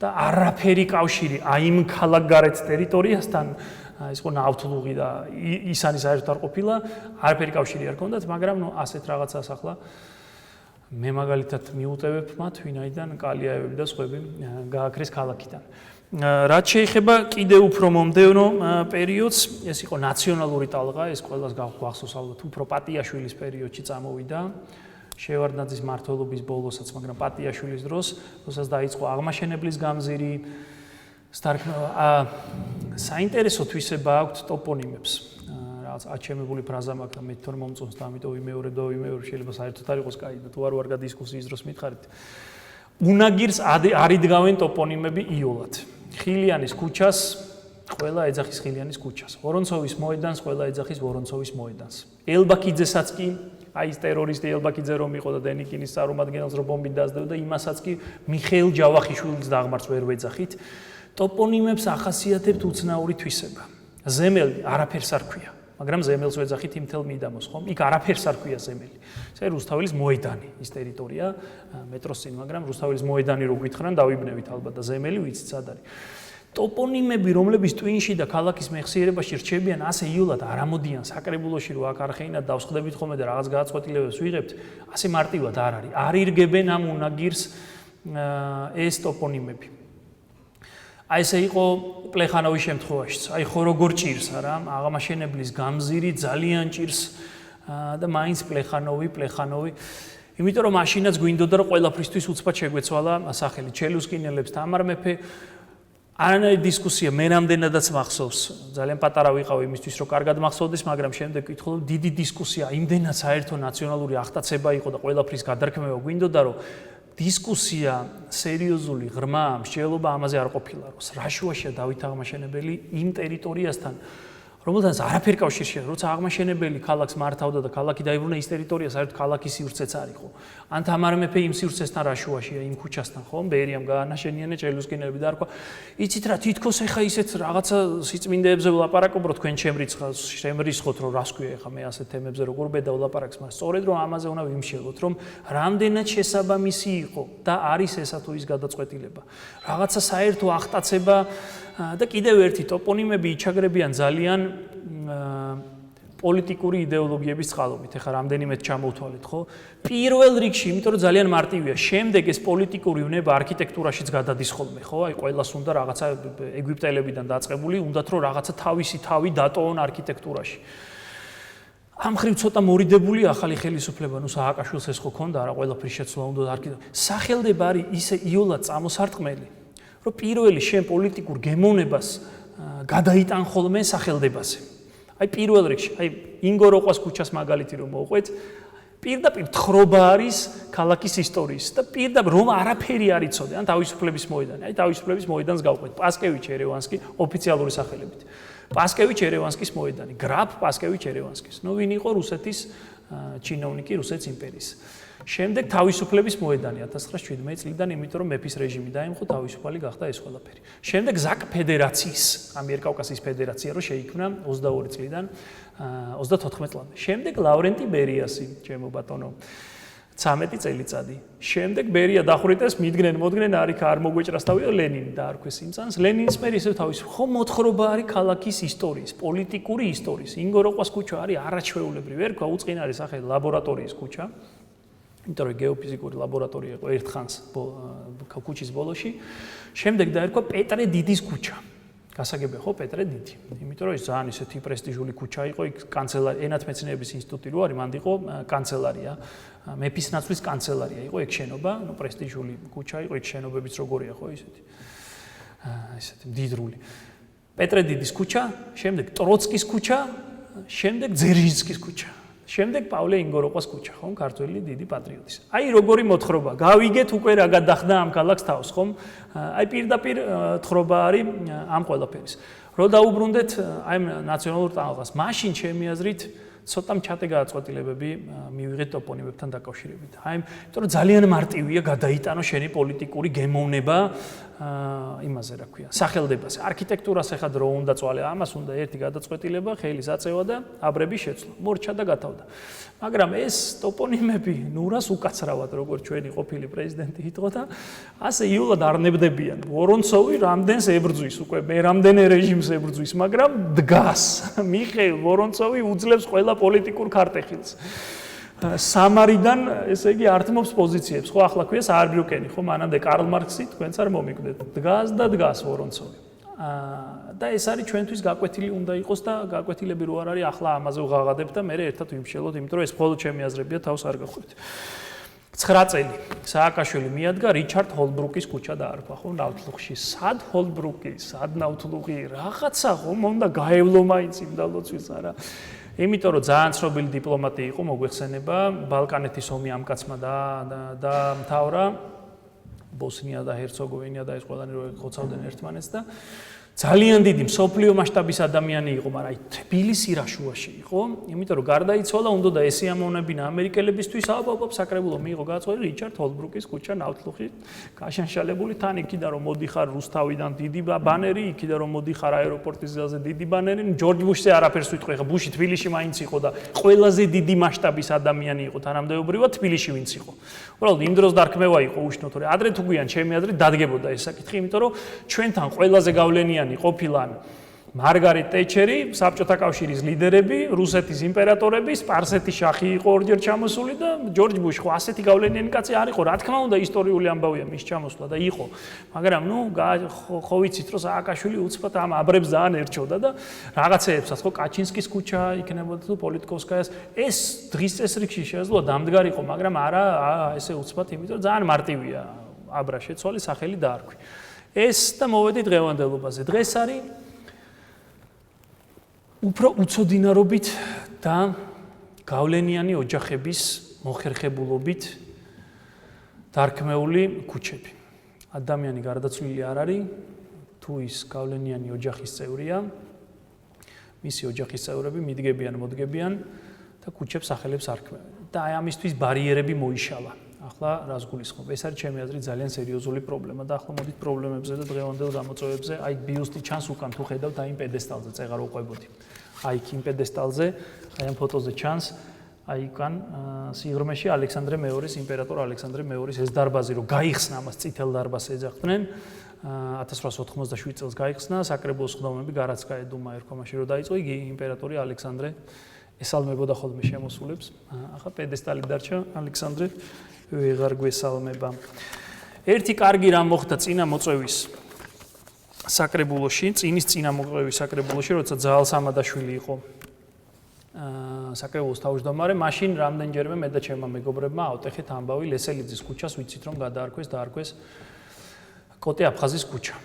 და არაფერი კავშირი აი იმ ქალაქგარეთ ტერიტორიასთან, ის იყო ნავთლუღი და ისანი საერთოდ არ ყოფილა, არაფერი კავშირი არ ჰქონდათ, მაგრამ ნუ ასეთ რაღაცას ახლა მე მაგალითად მიუტევებ მათ, ვინაიდან კალიაევები და სხვები გააქრეს ქალაქიდან. რაც შეეხება კიდევ უფრო მომდევნო პერიოდს, ეს იყო ნაციონალური ტალღა, ეს ყველას გახსოვს ალბათ, უფრო პატიაშვილის პერიოდში წამოვიდა. შევარდნაძის მმართველობის ბოლოსაც, მაგრამ პატიაშვილის დროს, როდესაც დაიწყო აღმაშენებლის გამზირი, საინტერესო თვისება აქვს ტოპონიმებს. რაღაც აჩემებული ფრაზა მაქვს და მე თვითონ მომწონს და ამიტომ ვიმეორებ, შეიძლება საერთოდ არ იყოს კაი და თუ არ ვარ გადისკუსიის დროს მითხარით. უნაგირს არიდგავენ ტოპონიმები იოლად. ხილიანის ქუჩას ყველა ეძახის ხილიანის ქუჩას. ვორონცოვის მოედანს ყველა ეძახის ვორონცოვის მოედანს. ელბაქიძესაც კი აი ეს ტერორისტი ელბაქიძე რომ იყო და დენიკინის წარმომადგენელს რომ ბომბით დაასდევდა, იმასაც კი მიხეილ ჯავახიშვილის დაღმართს ვერ ვეძახით. ტოპონიმებს ახასიათებთ უცნაური თვისება. ზემელი არაფერს არ ქვია, მაგრამ ზემელს ვეძახით იმ თელ მიდამოს, ხომ? იქ არაფერს არ ქვია ზემელი. ეს რუსთაველის მოედანი, ის ტერიტორია მეტროს წინ, მაგრამ რუსთაველის მოედანი რო გითხრან, დავიბნევით ალბათ და ზემელი ვიცით სად არის. ტოპონიმები, რომლებიც ტვინში და ქალაქის მეხსიერებაში რჩებიან, ასე იოლად არ ამოდიან საკრებულოში, რო აქ არხეინად დავსხდებით ხოლმე და რაღაც გადაწყვეტილებებს ვიღებთ, ასე მარტივად არ არის. არ ირგებენ ამ უნაგირს ეს ტოპონიმები. აი ესე იყო პლეხანოვის შემთხვევაშიც. აი ხო როგორ ჭირს არა, აღმაშენებლის გამზირი ძალიან ჭირს და მაინც პლეხანოვი. იმიტომ რომ მაშინაც გვინდოდა რომ ყველაფრისთვის უცბად შეგვეცვალა სახელი. ჩელუსკინელებს თამარ მეფე არანაირი დისკუსია მე რამდენადაც მახსოვს. ძალიან პატარა ვიყავ იმისთვის რომ კარგად მახსოვდეს, მაგრამ შემდეგ ვკითხულობ დიდი დისკუსია, იმდენად საერთო ნაციონალური აღტაცება იყო და ყველაფრის გადარქმევა გვინდოდა რომ დისკუსია სერიოზული ღრმა მსჯელობა ამაზე არ ყოფილა, რომ რა შუაშია დავით აღმაშენებელი იმ ტერიტორიასთან, რომელთანაც არაფერ კავშირშია, როცა აღმაშენებელი ქალაქს მართავდა და ქალაქი დაიბრუნა ის ტერიტორია, საერთოდ ქალაქის სივრცეც არ იყო. ან თამარ მეფე იმ სივრცესთან რა შუაშია, იმ ქუჩასთან, ხომ? ბერიამ გაანაშენიანე ჩელუსკინელები და არქვა. იცით რა, თითქოს ეხა ისეთ რაღაცა სიწმინდეებზე ვლაპარაკობ, რომ თქვენ შემრიცხოთ, რომ რას ქვია ეხა მე ასეთ თემებზე როგორ ბედავ ლაპარაკს, მაგრამ სწორედ რომ ამაზე უნდა ვიმსჯელოთ, რომ რამდენად შესაბამისი იყო და არის ესა თუ ის გადაწყვეტილება. რაღაცა საერთო აღტაცება და კიდევ ერთი ტოპონიმები იჩაგრებიან ძალიან პოლიტიკური იდეოლოგიების წყალობით. ეხლა რამდენიმედ ჩამოვთვალეთ, ხო? პირველ რიგში, იმიტომ რომ ძალიან მარტივია. შემდეგ ეს პოლიტიკური უნება არქიტექტურაშიც გადადის ხოლმე, ხო? აი ყველას უნდა რაღაცა ეგვიპტელებიდან დაწყებული, უნდათ რომ რაღაცა თავისი თავი დატოვონ არქიტექტურაში. ამ ხრივ ცოტა მორიდებული ახალი ხელისუფლება, ნუ სააკაშვილს ეს ხო ქონდა, რა ყველაფრის შეცვლა უნდა არქიტექტურა. სახელდება არის ისე იოლად წამოსარტყმელი, რომ პირველი შენ პოლიტიკურ გემოვნებას გადაიტან ხოლმე სახელდებაზე. აი პირველ რიგში, აი ინგოროყვას ქუჩას მაგალითი რომ მოვყვეთ, პირდაპირ თხრობა არის ქალაქის ისტორიის და პირდაპირ რომ არაფერი არ იცოდე, ან თავისუფლების მოედანი. აი თავისუფლების მოედანს გავყვეთ, პასკევიჩ ერევანსკი ოფიციალური სახელებით. პასკევიჩ ერევანსკის მოედანი, გრაფ პასკევიჩ ერევანსკის. ნუ ვინ იყო რუსეთის ჩინოვნიკი რუსეთის იმპერიის. შემდეგ თავისუფლების მოედანი 1917 წლიდან, იმიტომ რომ მეფის რეჟიმი დაემხო, თავისუფალი გახდა ეს ყველაფერი. შემდეგ ზაკ ფედერაციის, ამიერკავკასიის ფედერაცია რო შეიქმნა 22 წლიდან 34 წლამდე. შემდეგ ლავრენტი ბერიასი, ჩემო ბატონო, 13 წელიწადი. შემდეგ ბერია დახვრიტეს, მოდგნენ არიქ არ მოგვეჭრას თავი ლენინი დაარქვეს იმ წანს. ლენინის მერი ისევ თავისუფალი. ხო მოთხრობა არის ქალაქის ისტორიის, პოლიტიკური ისტორიის. ინგოროყვას ქუჩა არის არაჩვეულებრივი, ერქვა უწყინარი სახელი ლაბორატორიის ქუჩა. იმიტომ რომ გეოფიზიკური ლაბორატორია იყო ერთხანს ქუჩის ბოლოში. შემდეგ დაერქვა პეტრე დიდის ქუჩა. გასაგებია ხო პეტრე დიდი. იმიტომ რომ ის ძალიან ისეთი პრესტიჟული ქუჩა იყო, იქ კანცელარია, ენათმეცნიერების ინსტიტუტი რო არის, მანდ იყო კანცელარია, მეფის ნაცვლის კანცელარია იყო ეგ შენობა, ნუ პრესტიჟული ქუჩა იყო, ეგ შენობებიც როგორია ხო ისეთი. ისეთი მდიდრული. პეტრე დიდის ქუჩა, შემდეგ ტროცკის ქუჩა, შემდეგ ძერჟინსკის ქუჩა. შემდეგ პავლე ინგოროყვას ქუჩა, ხომ, ქართველი დიდი პატრიოტის. აი როგორი მოთხრობა. გავიგეთ უკვე რა გადახდა ამ ქალაქს თავს, ხომ? აი პირდაპირ თხრობა არის ამ ყველაფერის. რო დაუბრუნდეთ აი ნაციონალურ ტალღას, მაშინ ჩემი აზრით ცოტა მჩატე გადაწყვეტილებები მივიღეთ ტოპონიმებთან დაკავშირებით. აი, იმიტომ რომ ძალიან მარტივია გადაიტანო შენი პოლიტიკური გემოვნება იმაზე რა ქვია, სახელდებაზე. არქიტექტურას ახლა დრო უნდა წვალე, ამას უნდა ერთი გადაწყვეტილება, ხელის აწევა და აბრების შეცვლა. მორჩა და გათავდა. მაგრამ ეს ტოპონიმები ნურას უკაცრავად, როგორც ჩვენი ყოფილი პრეზიდენტი იტყოდა, ასე იოლად არ ნებდებიან. ვორონცოვი რამდენს ებრძვის უკვე, მე რამდენ რეჟიმს ებრძვის, მაგრამ დგას. მიხეილ ვორონცოვი უძლებს ყველა პოლიტიკურ ქარტეხილს. სამარიდან, ესე იგი, ართმობს პოზიციებს, ხო, ახლა ქვია საარბრიუკენი, ხო, მანამდე კარლ მარქსი თქვენც არ მომიკვდეთ. დგას და დგას ვორონცოვი. და ეს არის ჩვენთვის გაკვეთილი უნდა იყოს და გაკვეთილები რო არ არის, ახლა ამაზე ვღაღადებ და მე ერთად ვიმშელოთ, იმიტომ რომ ეს მხოლოდ ჩემი აზრებია, თავს არ გახვევით. 9 წელი სააკაშვილი მიადგა რიჩარდ ჰოლბრუკის ქუჩა დაარქვა, ხო, ნავთლუღში. სად ჰოლბრუკი, სად ნავთლუღი, რაღაცა ხომ უნდა გაევლო მაინც იმ დალოცვის არა. იმიტომ რომ ძალიან ცნობილი დიპლომატი იყო, მოგვეხსენება, ბალკანეთის ომი ამ კაცმა დაამთავრა, ბოსნია და ჰერცეგოვინა და ეს ყველანი რო ხოცავდნენ ერთმანეთს და ძალიან დიდი მსოფლიო მასშტაბის ადამიანი იყო, მაგრამ თბილისი რა შუაში იყო, იმიტომ რომ გარდაიცვალა, უნდა და ესიამოვნებინა ამერიკელებისთვის, საკრებულო მიიღო გაწყვეტილი რიჩარდ ჰოლბრუკის ქუჩა ნავთლუღში, გაშანშალებული თან იქიდან რომ მოდიხარ რუსთავიდან დიდი ბანერი, იქიდან რომ მოდიხარ აეროპორტის გზაზე დიდი ბანერი, ჯორჯ ბუშზე არაფერს ვიტყვი, ხა ბუში თბილისში მაინც იყო და ყველაზე დიდი მასშტაბის ადამიანი იყო თანამდებობრივად თბილისში ვინც იყო. უბრალოდ იმ დროს დარქმევა იყო უშნო, თორე ადრე თუ გვიან ჩემი აზრით დადგებოდა ეს საკითხი, იმიტომ რომ ჩვენთან ყველაზე გავლენიანი ყოფილა მარგარეტ ტეჩერი, საბჭოთა კავშირის ლიდერები, რუსეთის იმპერატორები, სპარსეთის შახი იყო ორჯერ ჩამოსული და ჯორჯ ბუში ხო ასეთი გავლენიანი კაცი არ იყო, რა თქმა უნდა ისტორიული ამბავია მის ჩამოსვლა და იყო. მაგრამ ხო ვიცით რომ სააკაშვილი უცბად ამ აბრებს ძალიან ერჩოდა და რაღაცეებსაც ხო კაჩინსკის ქუჩა იქნებოდა თუ პოლიტკოვსკაიას ეს დღის წესრიგში შეეძლო დამდგარიყო, მაგრამ არა ესე უცბად, იმიტომ რომ ძალიან მარტივია აბრა შეცვალე სახელი დაარქვი. ეს და მოვედი დღევანდელობაზე. დღეს არის უფრო უცოდინარობით და გავლენიანი ოჯახების მოხერხებულობით დარქმეული ქუჩები. ადამიანი გარდაცვლილი არ არის, თუ ის გავლენიანი ოჯახის წევრია, მისი ოჯახის წევრები მიდგებიან, მოდგებიან და ქუჩებს სახელებს არქმევენ. და აი ამისთვის ბარიერები მოიშალა. ახლა რას გულისხმობ? ეს არის ჩემი აზრით ძალიან სერიოზული პრობლემა და ახლა მოდით პრობლემებზე და დღევანდელ გამოწვევებზე, აი ბიუსტი ჩანს უკან თუ ხედავთ აი იმ პედესტალზე წეღარ უყვებოდი. აი იქ იმ პედესტალზე, აი ამ ფოტოზე ჩანს, აი უკან სიღრმეში ალექსანდრე მეორის, იმპერატორ ალექსანდრე მეორის ეს დარბაზი რო გაიხსნა, მას წითელ დარბაზს ეძახდნენ. 1897 წელს გაიხსნა, საკრებულოს ხდომები გარაცკაია დუმა ერქომაში რო დაიწყო, იგი იმპერატორი ალექსანდრე ესალმებოდა ხოლმე შემოსულებს. ახლა პედესტალი დარჩა ალექსანდრე ვეღარ გვესალმება. ერთი კარგი რამ მოხდა წინა მოწვევის საკრებულოში, წინის წინა მოწვევის საკრებულოში, როცა ძალ სამადაშვილი იყო საკრებულოს თავმჯდომარე, მაშინ რამდენჯერმე მე და ჩემმა მეგობრებმა ავტეხეთ ამბავი ლესელიძის ქუჩას, ვიცით რომ დაარქვეს კოტე აფხაზის ქუჩა.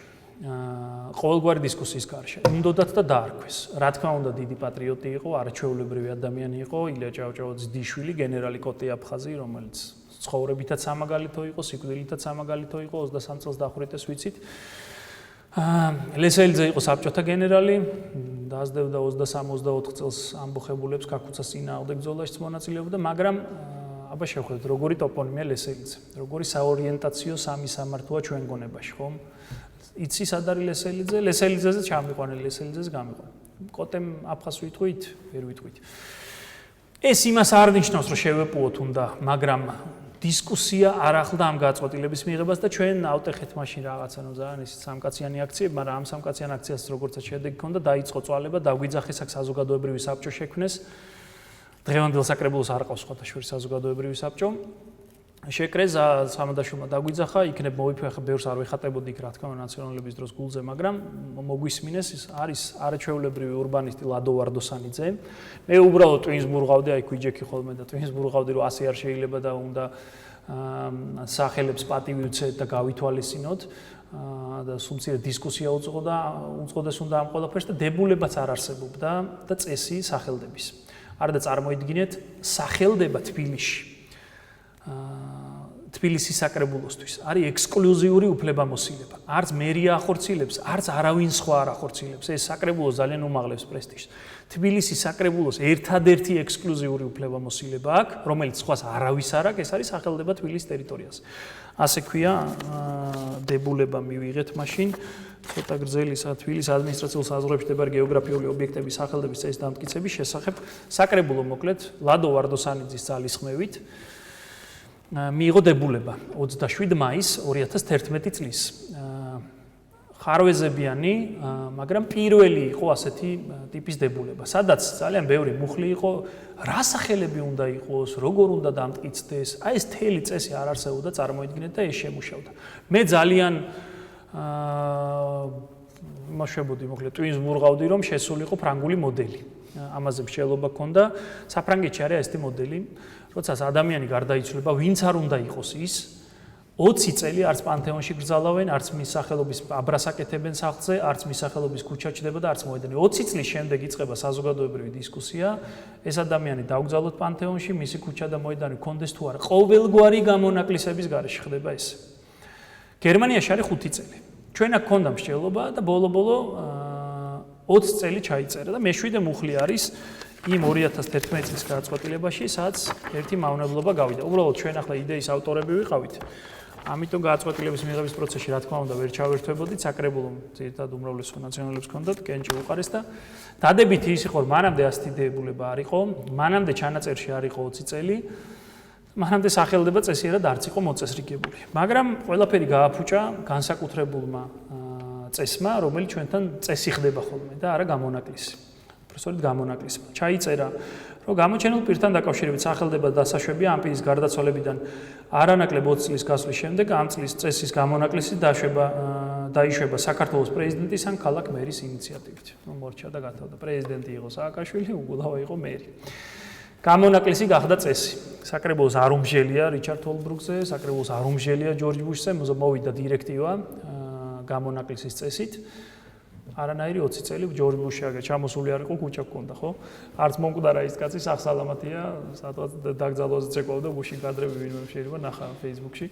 ყოველგვარი დისკუსიის გარშე. უნდათ და დაარქვეს. რა თქმა უნდა, დიდი პატრიოტი იყო, არაჩვეულებრივი ადამიანი იყო, ილია ჭავჭავაძის დიშვილი, გენერალი კოტე აფხაზი, რომელიც ცხოვრებითაც სამაგალითო იყო, სიკვდილითაც სამაგალითო იყო, 23 წელს დახვრიტეს ვიცით. ლესელიძე იყო საბჭოთა გენერალი, დაასდევდა 23-24 წელს ამბოხებულებს კაკუცას წინააღმდეგ ბრძოლაშიც მონაწილეობდა, მაგრამ აბა შევხედოთ, როგორი ტოპონიმია ლესელიძე, როგორი საორიენტაციო სამი სამართოა ჩვენ გონებაში, ხომ? იცი სად არის ლესელიძე? ლესელიძეზე ჩამიყვანელი, ლესელიძეზე გამიყვანე. კოტემ აფხაზს ვიტყვით, ვერ ვიტყვით. ეს იმას არ ნიშნავს, რომ შევეპუოთ უნდა, მაგრამ დისკუსია არ ახლდა ამ გაწყვეტილების მიღებას და ჩვენ ავტეხეთ მაშინ რაღაცა ნუ ძალიან ისეთ სამკაციანი აქციები, მაგრამ ამ სამკაციან აქციას როგორცაც შედეგი ჰქონდა, დაიწყო წვალება, დაგვიძახეს აქ საზოგადოებრივი საბჭო შექმნეს. დღევანდელ საკრებულოს არ ყავს სხვათა შორის საზოგადოებრივი საბჭო. შეკრეს სამადაშვილმა დაგვიძახა, იქნებ მოიფეხა, ბევრს არ ვეხატებოდი იქ რა თქმა უნდა ნაციონალების დროს გულზე, მაგრამ მოგვისმინეს, არის არაჩვეულებრივი ურბანისტი ლადო ვარდოსანიძე. მე უბრალოდ ტვინს ბურღავდი, აი ქვიჯექი ხოლმე და ტვინს ბურღავდი, რომ ასე არ შეიძლება და უნდა სახელებს პატივი უცეთ და გავითვალისწინოთ და სულმცირე დისკუსია უწყოდეს უნდა ამ ყველაფერს და დებულებაც არ არსებობდა და წესი სახელდების. არ და წარმოიდგინეთ სახელდება თბილისში. თბილისის საკრებულოსთვის არის ექსკლუზიური უფლებამოსილება. არც მერია ახორციელებს, არც არავინ სხვა არ ახორციელებს. ეს საკრებულო ძალიან უმაღლებს პრესტიჟს. თბილისის საკრებულოს ერთადერთი ექსკლუზიური უფლებამოსილება აქვს, რომელიც სხვას არავის არ აქვს, ეს არის სახელდება თბილისის ტერიტორიაზე. ასე ქვია, დებულება მივიღეთ მაშინ ცოტა გრძელი თბილისის ადმინისტრაციულ საზღვრებში მდებარე გეოგრაფიული ობიექტების სახელდების წესის დამტკიცების შესახებ საკრებულო მოკლედ ლადო ვარდოსანიძის ძალისხმევით მიიღო დებულება 27 მაისს 2011 წლის. ხარვეზებიანი, მაგრამ პირველი იყო ასეთი ტიპის დებულება, სადაც ძალიან ბევრი მუხლი იყო, რა სახელები უნდა იყოს, როგორ უნდა დამტკიცდეს, აი ეს მთელი წესი არ არსებობდა, წარმოიდგინეთ და ეს შემუშავდა. მე ძალიან მოშებოდი, მოკლედ ტვინს მურყავდი, რომ შესულიყო ფრანგული მოდელი. ამაზე მსჯელობა ჰქონდა, საფრანგეთში არის ესეთი მოდელი, როდესაც ადამიანი გარდაიცვლება, ვინც არ უნდა იყოს ის 20 წელი არც პანთეონში გრძალავენ, არც მის სახელობის აბრას აკეთებენ სახლზე, არც მის სახელობის ქუჩა ჩდება და არც მოედანი. 20 წლის შემდეგ იწყება საზოგადოებრივი დისკუსია, ეს ადამიანი დაუგზავნოთ პანთეონში, მისი ქუჩა და მოედანი კონდეს თუ არა. ყოველგვარი გამონაკლისების გარეშე ხდება ეს. გერმანიაში არის 5 წელი. ჩვენ აქ ქონდა მსჯელობა და ბოლო-ბოლო 20 წელი ჩაიწერა და მეშვიდე მუხლი არის იმ 2011 წლის გადაწყვეტილებაში, სადაც ერთი მავნებლობა გავიდა. უბრალოდ ჩვენ ახლა იდეის ავტორები ვიყავით. ამიტომ გადაწყვეტილების მიღების პროცესში რა თქმა უნდა ვერ ჩავერთვებოდით, საკრებულომ ძირითადად უმრავლესობა ნაციონალებს ჰქონდათ, კენჭი უყარეს და დადებითი ის იყო, რომ მანამდე ასეთი დებულება არ იყო, მანამდე ჩანაწერში არ იყო 20 წელი, მანამდე სახელდება წესიერად არც იყო მოწესრიგებული. მაგრამ ყველაფერი გააფუჭა განსაკუთრებულმა წესმა, რომელიც ჩვენთან წესი ხდება ხოლმე და არა გამონაკლისი. სწორედ გამონაკლისმა. ჩაიწერა, რომ გამოჩენილ პირთან დაკავშირებით სახელდება დასაშვებია ამ პირის გარდაცვალებიდან არანაკლებ 20 წლის გასვლის შემდეგ ამ წლის წესის გამონაკლისი დაიშვება საქართველოს პრეზიდენტის ან ქალაქ მერის ინიციატივით. მორჩა და გათავდა. პრეზიდენტი იყო სააკაშვილი, უგულავა იყო მერი. გამონაკლისი გახდა წესი. საკრებულოს არ უმსჯელია რიჩარდ ჰოლბრუკზე, საკრებულოს არ უმსჯელია ჯორჯ ბუშზე, მოვიდა დირექტივა გამონაკლისის წესით. არანაირი 20 წელი ჯორჯ ბუში აგა ჩამოსული არ იყო, ქუჩა ჰქონდა, ხო? არც მომკვდარა ის კაცი, სახსალამათია, სადღაც დაგძალვაზე წეკვავდა ბუში კადრები ვინმე შეიძლება ნახა Facebook-ში.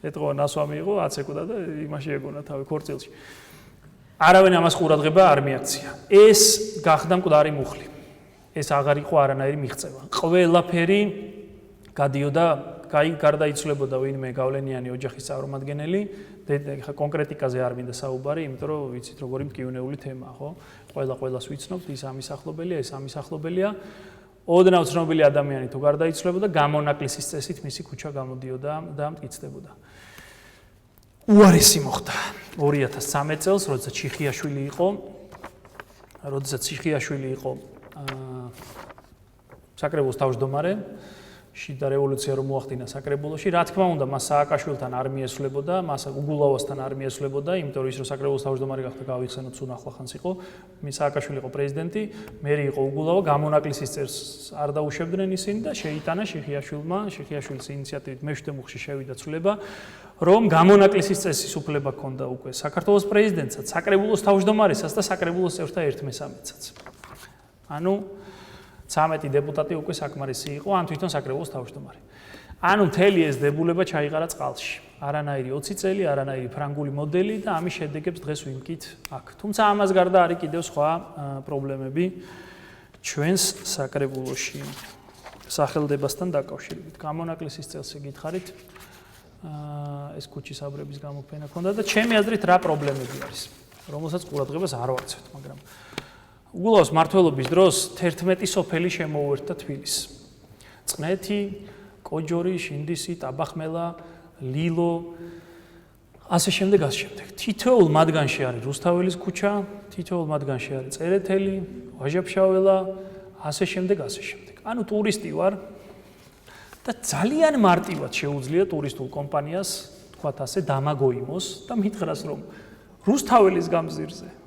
ეთქვა ნასვამი იყო, აცეკვდა და იმაში ეგონა თავი ქორწილში. არავინ ამას ყურადღება არ მიაქცია. ეს გახდა მკვდარი მუხლი. ეს აღარ იყო არანაირი მიღწევა. ყველაფერი გადიოდა, გარდაიცვლებოდა ვინმე გავლენიანი ოჯახის წარმომადგენელი, ხა კონკრეტიკაზე არ მინდა საუბარი, იმიტომ რომ ვიცით როგორი მტკივნეული თემაა, ხო? ყველას ვიცნობთ, ის ამის ახლობელია, ეს ამის ახლობელია. ოდნავ ცნობილი ადამიანი თუ გარდაიცვლებოდა, გამონაკლისის წესით მისი ქუჩა გამოდიოდა და მტკიცდებოდა. უარესი მოხდა 2013 წელს, როდესაც ჩიხიაშვილი იყო საკრებულოს თავმჯდომარე, შიდა რევოლუცია რომ მოახდინა საკრებულოში, რა თქმა უნდა, მას სააკაშვილთან არ მიესვლებოდა, მას უგულავასთან არ მიესვლებოდა, იმიტომ რომ ის რომ საკრებულოს თავმჯდომარე გახდა, გავიხსენოთ, სულ ახლახანს იყო, სააკაშვილი იყო პრეზიდენტი, მერი იყო უგულავა, გამონაკლისის წერს არ დაუშვებდნენ ისინი და შეიტანა შიხიაშვილის ინიციატივით მეშვიდე მუხლში შევიდა ცვლილება, რომ გამონაკლისის წესის უფლება ჰქონდა უკვე საქართველოს პრეზიდენტსაც, საკრებულოს თავმჯდომარესაც და საკრებულოს წევრთა 1/13-ს. ანუ 13 დეპუტატი უკვე საკმარისი იყო, ან თვითონ საკრებულოს თავმჯდომარე. ანუ მთელი ეს დებულება ჩაიყარა წყალში. არანაირი 20 წელი, არანაირი ფრანგული მოდელი და ამის შედეგებს დღეს ვიმკით აქ. თუმცა ამას გარდა არის კიდევ სხვა პრობლემები ჩვენს საკრებულოში სახელდებასთან დაკავშირებით. გამონაკლისის წელს გითხარით, ეს ქუჩის აბრების გამოფენა ქონდა და ჩემი აზრით რა პრობლემები არის, რომელსაც ყურადღებას არ ვაქცევთ, მაგრამ უგულაოს მმართველობის დროს 11 სოფელი შემოუერთდა თბილისს. წყნეთი, კოჯორი, შინდისი, ტაბახმელა, ლილო, ასე შემდეგ. თითოეულ მათგანში არის რუსთაველის ქუჩა, თითოეულ მათგანში არის წერეთელი, ვაჟა-ფშაველა, ასე შემდეგ. ანუ ტურისტი ვარ და ძალიან მარტივად შეუძლია ტურისტულ კომპანიას, თქვათ ასე, დამაგოიმოს და მითხრას, რომ რუსთაველის გამზირზე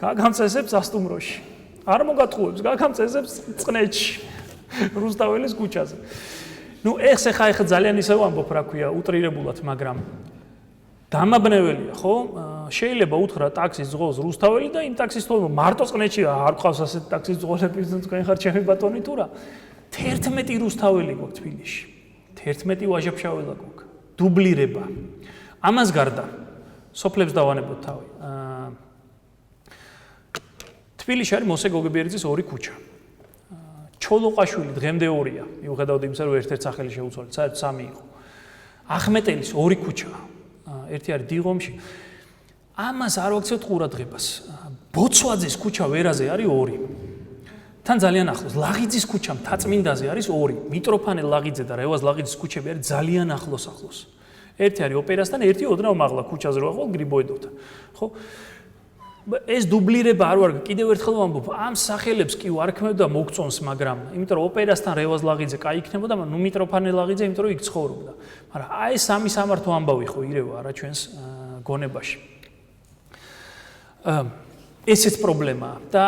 გაგამწესებს ასტუმროში. არ მოგატყუებს, გაგამწესებს წყნეთში, რუსთაველის ქუჩაზე. ნუ ეს ხა ძალიან ისევ ამბობ, რა ქვია, უტრირებულად, მაგრამ დამაბნეველია, ხო? შეიძლება უთხრა ტაქსის ძღოლს რუსთაველი და იმ ტაქსის თქო მარტო წყნეთში არ ყავს ასეთ ტაქსის ძღოლები, თქვენ ხარ ჩემი ბატონი თუ რა. 11 რუსთაველი გვაქვს თბილისში. 11 ვაჟა-ფშაველა გვაქვს. დუბლირება. ამას გარდა სოფლებს დავანებოთ თავი. თბილისში არის მოსე გოგებიერიძის 2 ქუჩა. ჩოლოყაშვილი დღემდე 2-ია, მიუხედავად იმისა, რომ ერთ-ერთ სახელი შეუცვალეთ, საერთოდ 3 იყო. ახმეტელის 2 ქუჩა. ერთი არის დიღომში. ამას არ ვაქცევთ ყურადღებას. ბოცვაძის ქუჩა ვერაზე არის 2. თან ძალიან ახლოს. ლაღიძის ქუჩა მთაწმინდაზე არის 2. მიტროფანე ლაღიძე და რევაზ ლაღიძის ქუჩები არის ძალიან ახლოს. ერთი არის ოპერასთან, ერთი ოდნავ მაღლა ქუჩაზე რო აყოლ გრიბოედოვთან. ხო? ეს დუბლირება არ ვარ, კიდევ ერთხელ ვამბობ, ამ სახელებს კი ვარქმევ და მოგწონს, მაგრამ იმიტომ რომ ოპერასთან რევაზ ლაღიძე კაი იქნებოდა, მაგრამ მიტროფანე ლაღიძე იმიტომ რომ იქ ცხოვრობდა. მაგრამ აი ეს სამი სამართო ამბავი ხო ირევა არა ჩვენს გონებაში. ესეც პრობლემაა და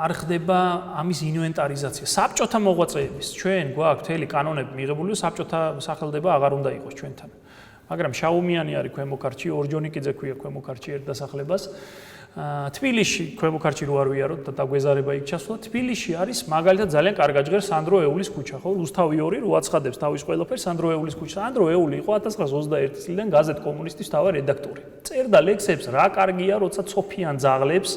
არ ხდება ამის ინვენტარიზაცია. საბჭოთა მოღვაწეების ჩვენ გვაქვს მთელი კანონები მიღებული, საბჭოთა სახელდება აღარ უნდა იყოს ჩვენთან. მაგრამ შაუმიანი არის ქვემო ქართლში, ორჯონიკიძე ქვია ქვემო ქართლში ერთ დასახლებას. თბილისში ქვემო ქართლში რო არ ვიაროთ და დაგვეზარება იქ ჩასვლა, თბილისში არის მაგალითად ძალიან კარგად ჟღერს სანდრო ეულის ქუჩა, ხო? რუსთავი 2 რო აცხადებს თავის ყველაფერს სანდრო ეულის ქუჩა. სანდრო ეული იყო 1921 წლიდან გაზეთ კომუნისტის თავი რედაქტორი. წერდა ლექსებს, რა კარგია, როცა ცოფიან ძაღლებს,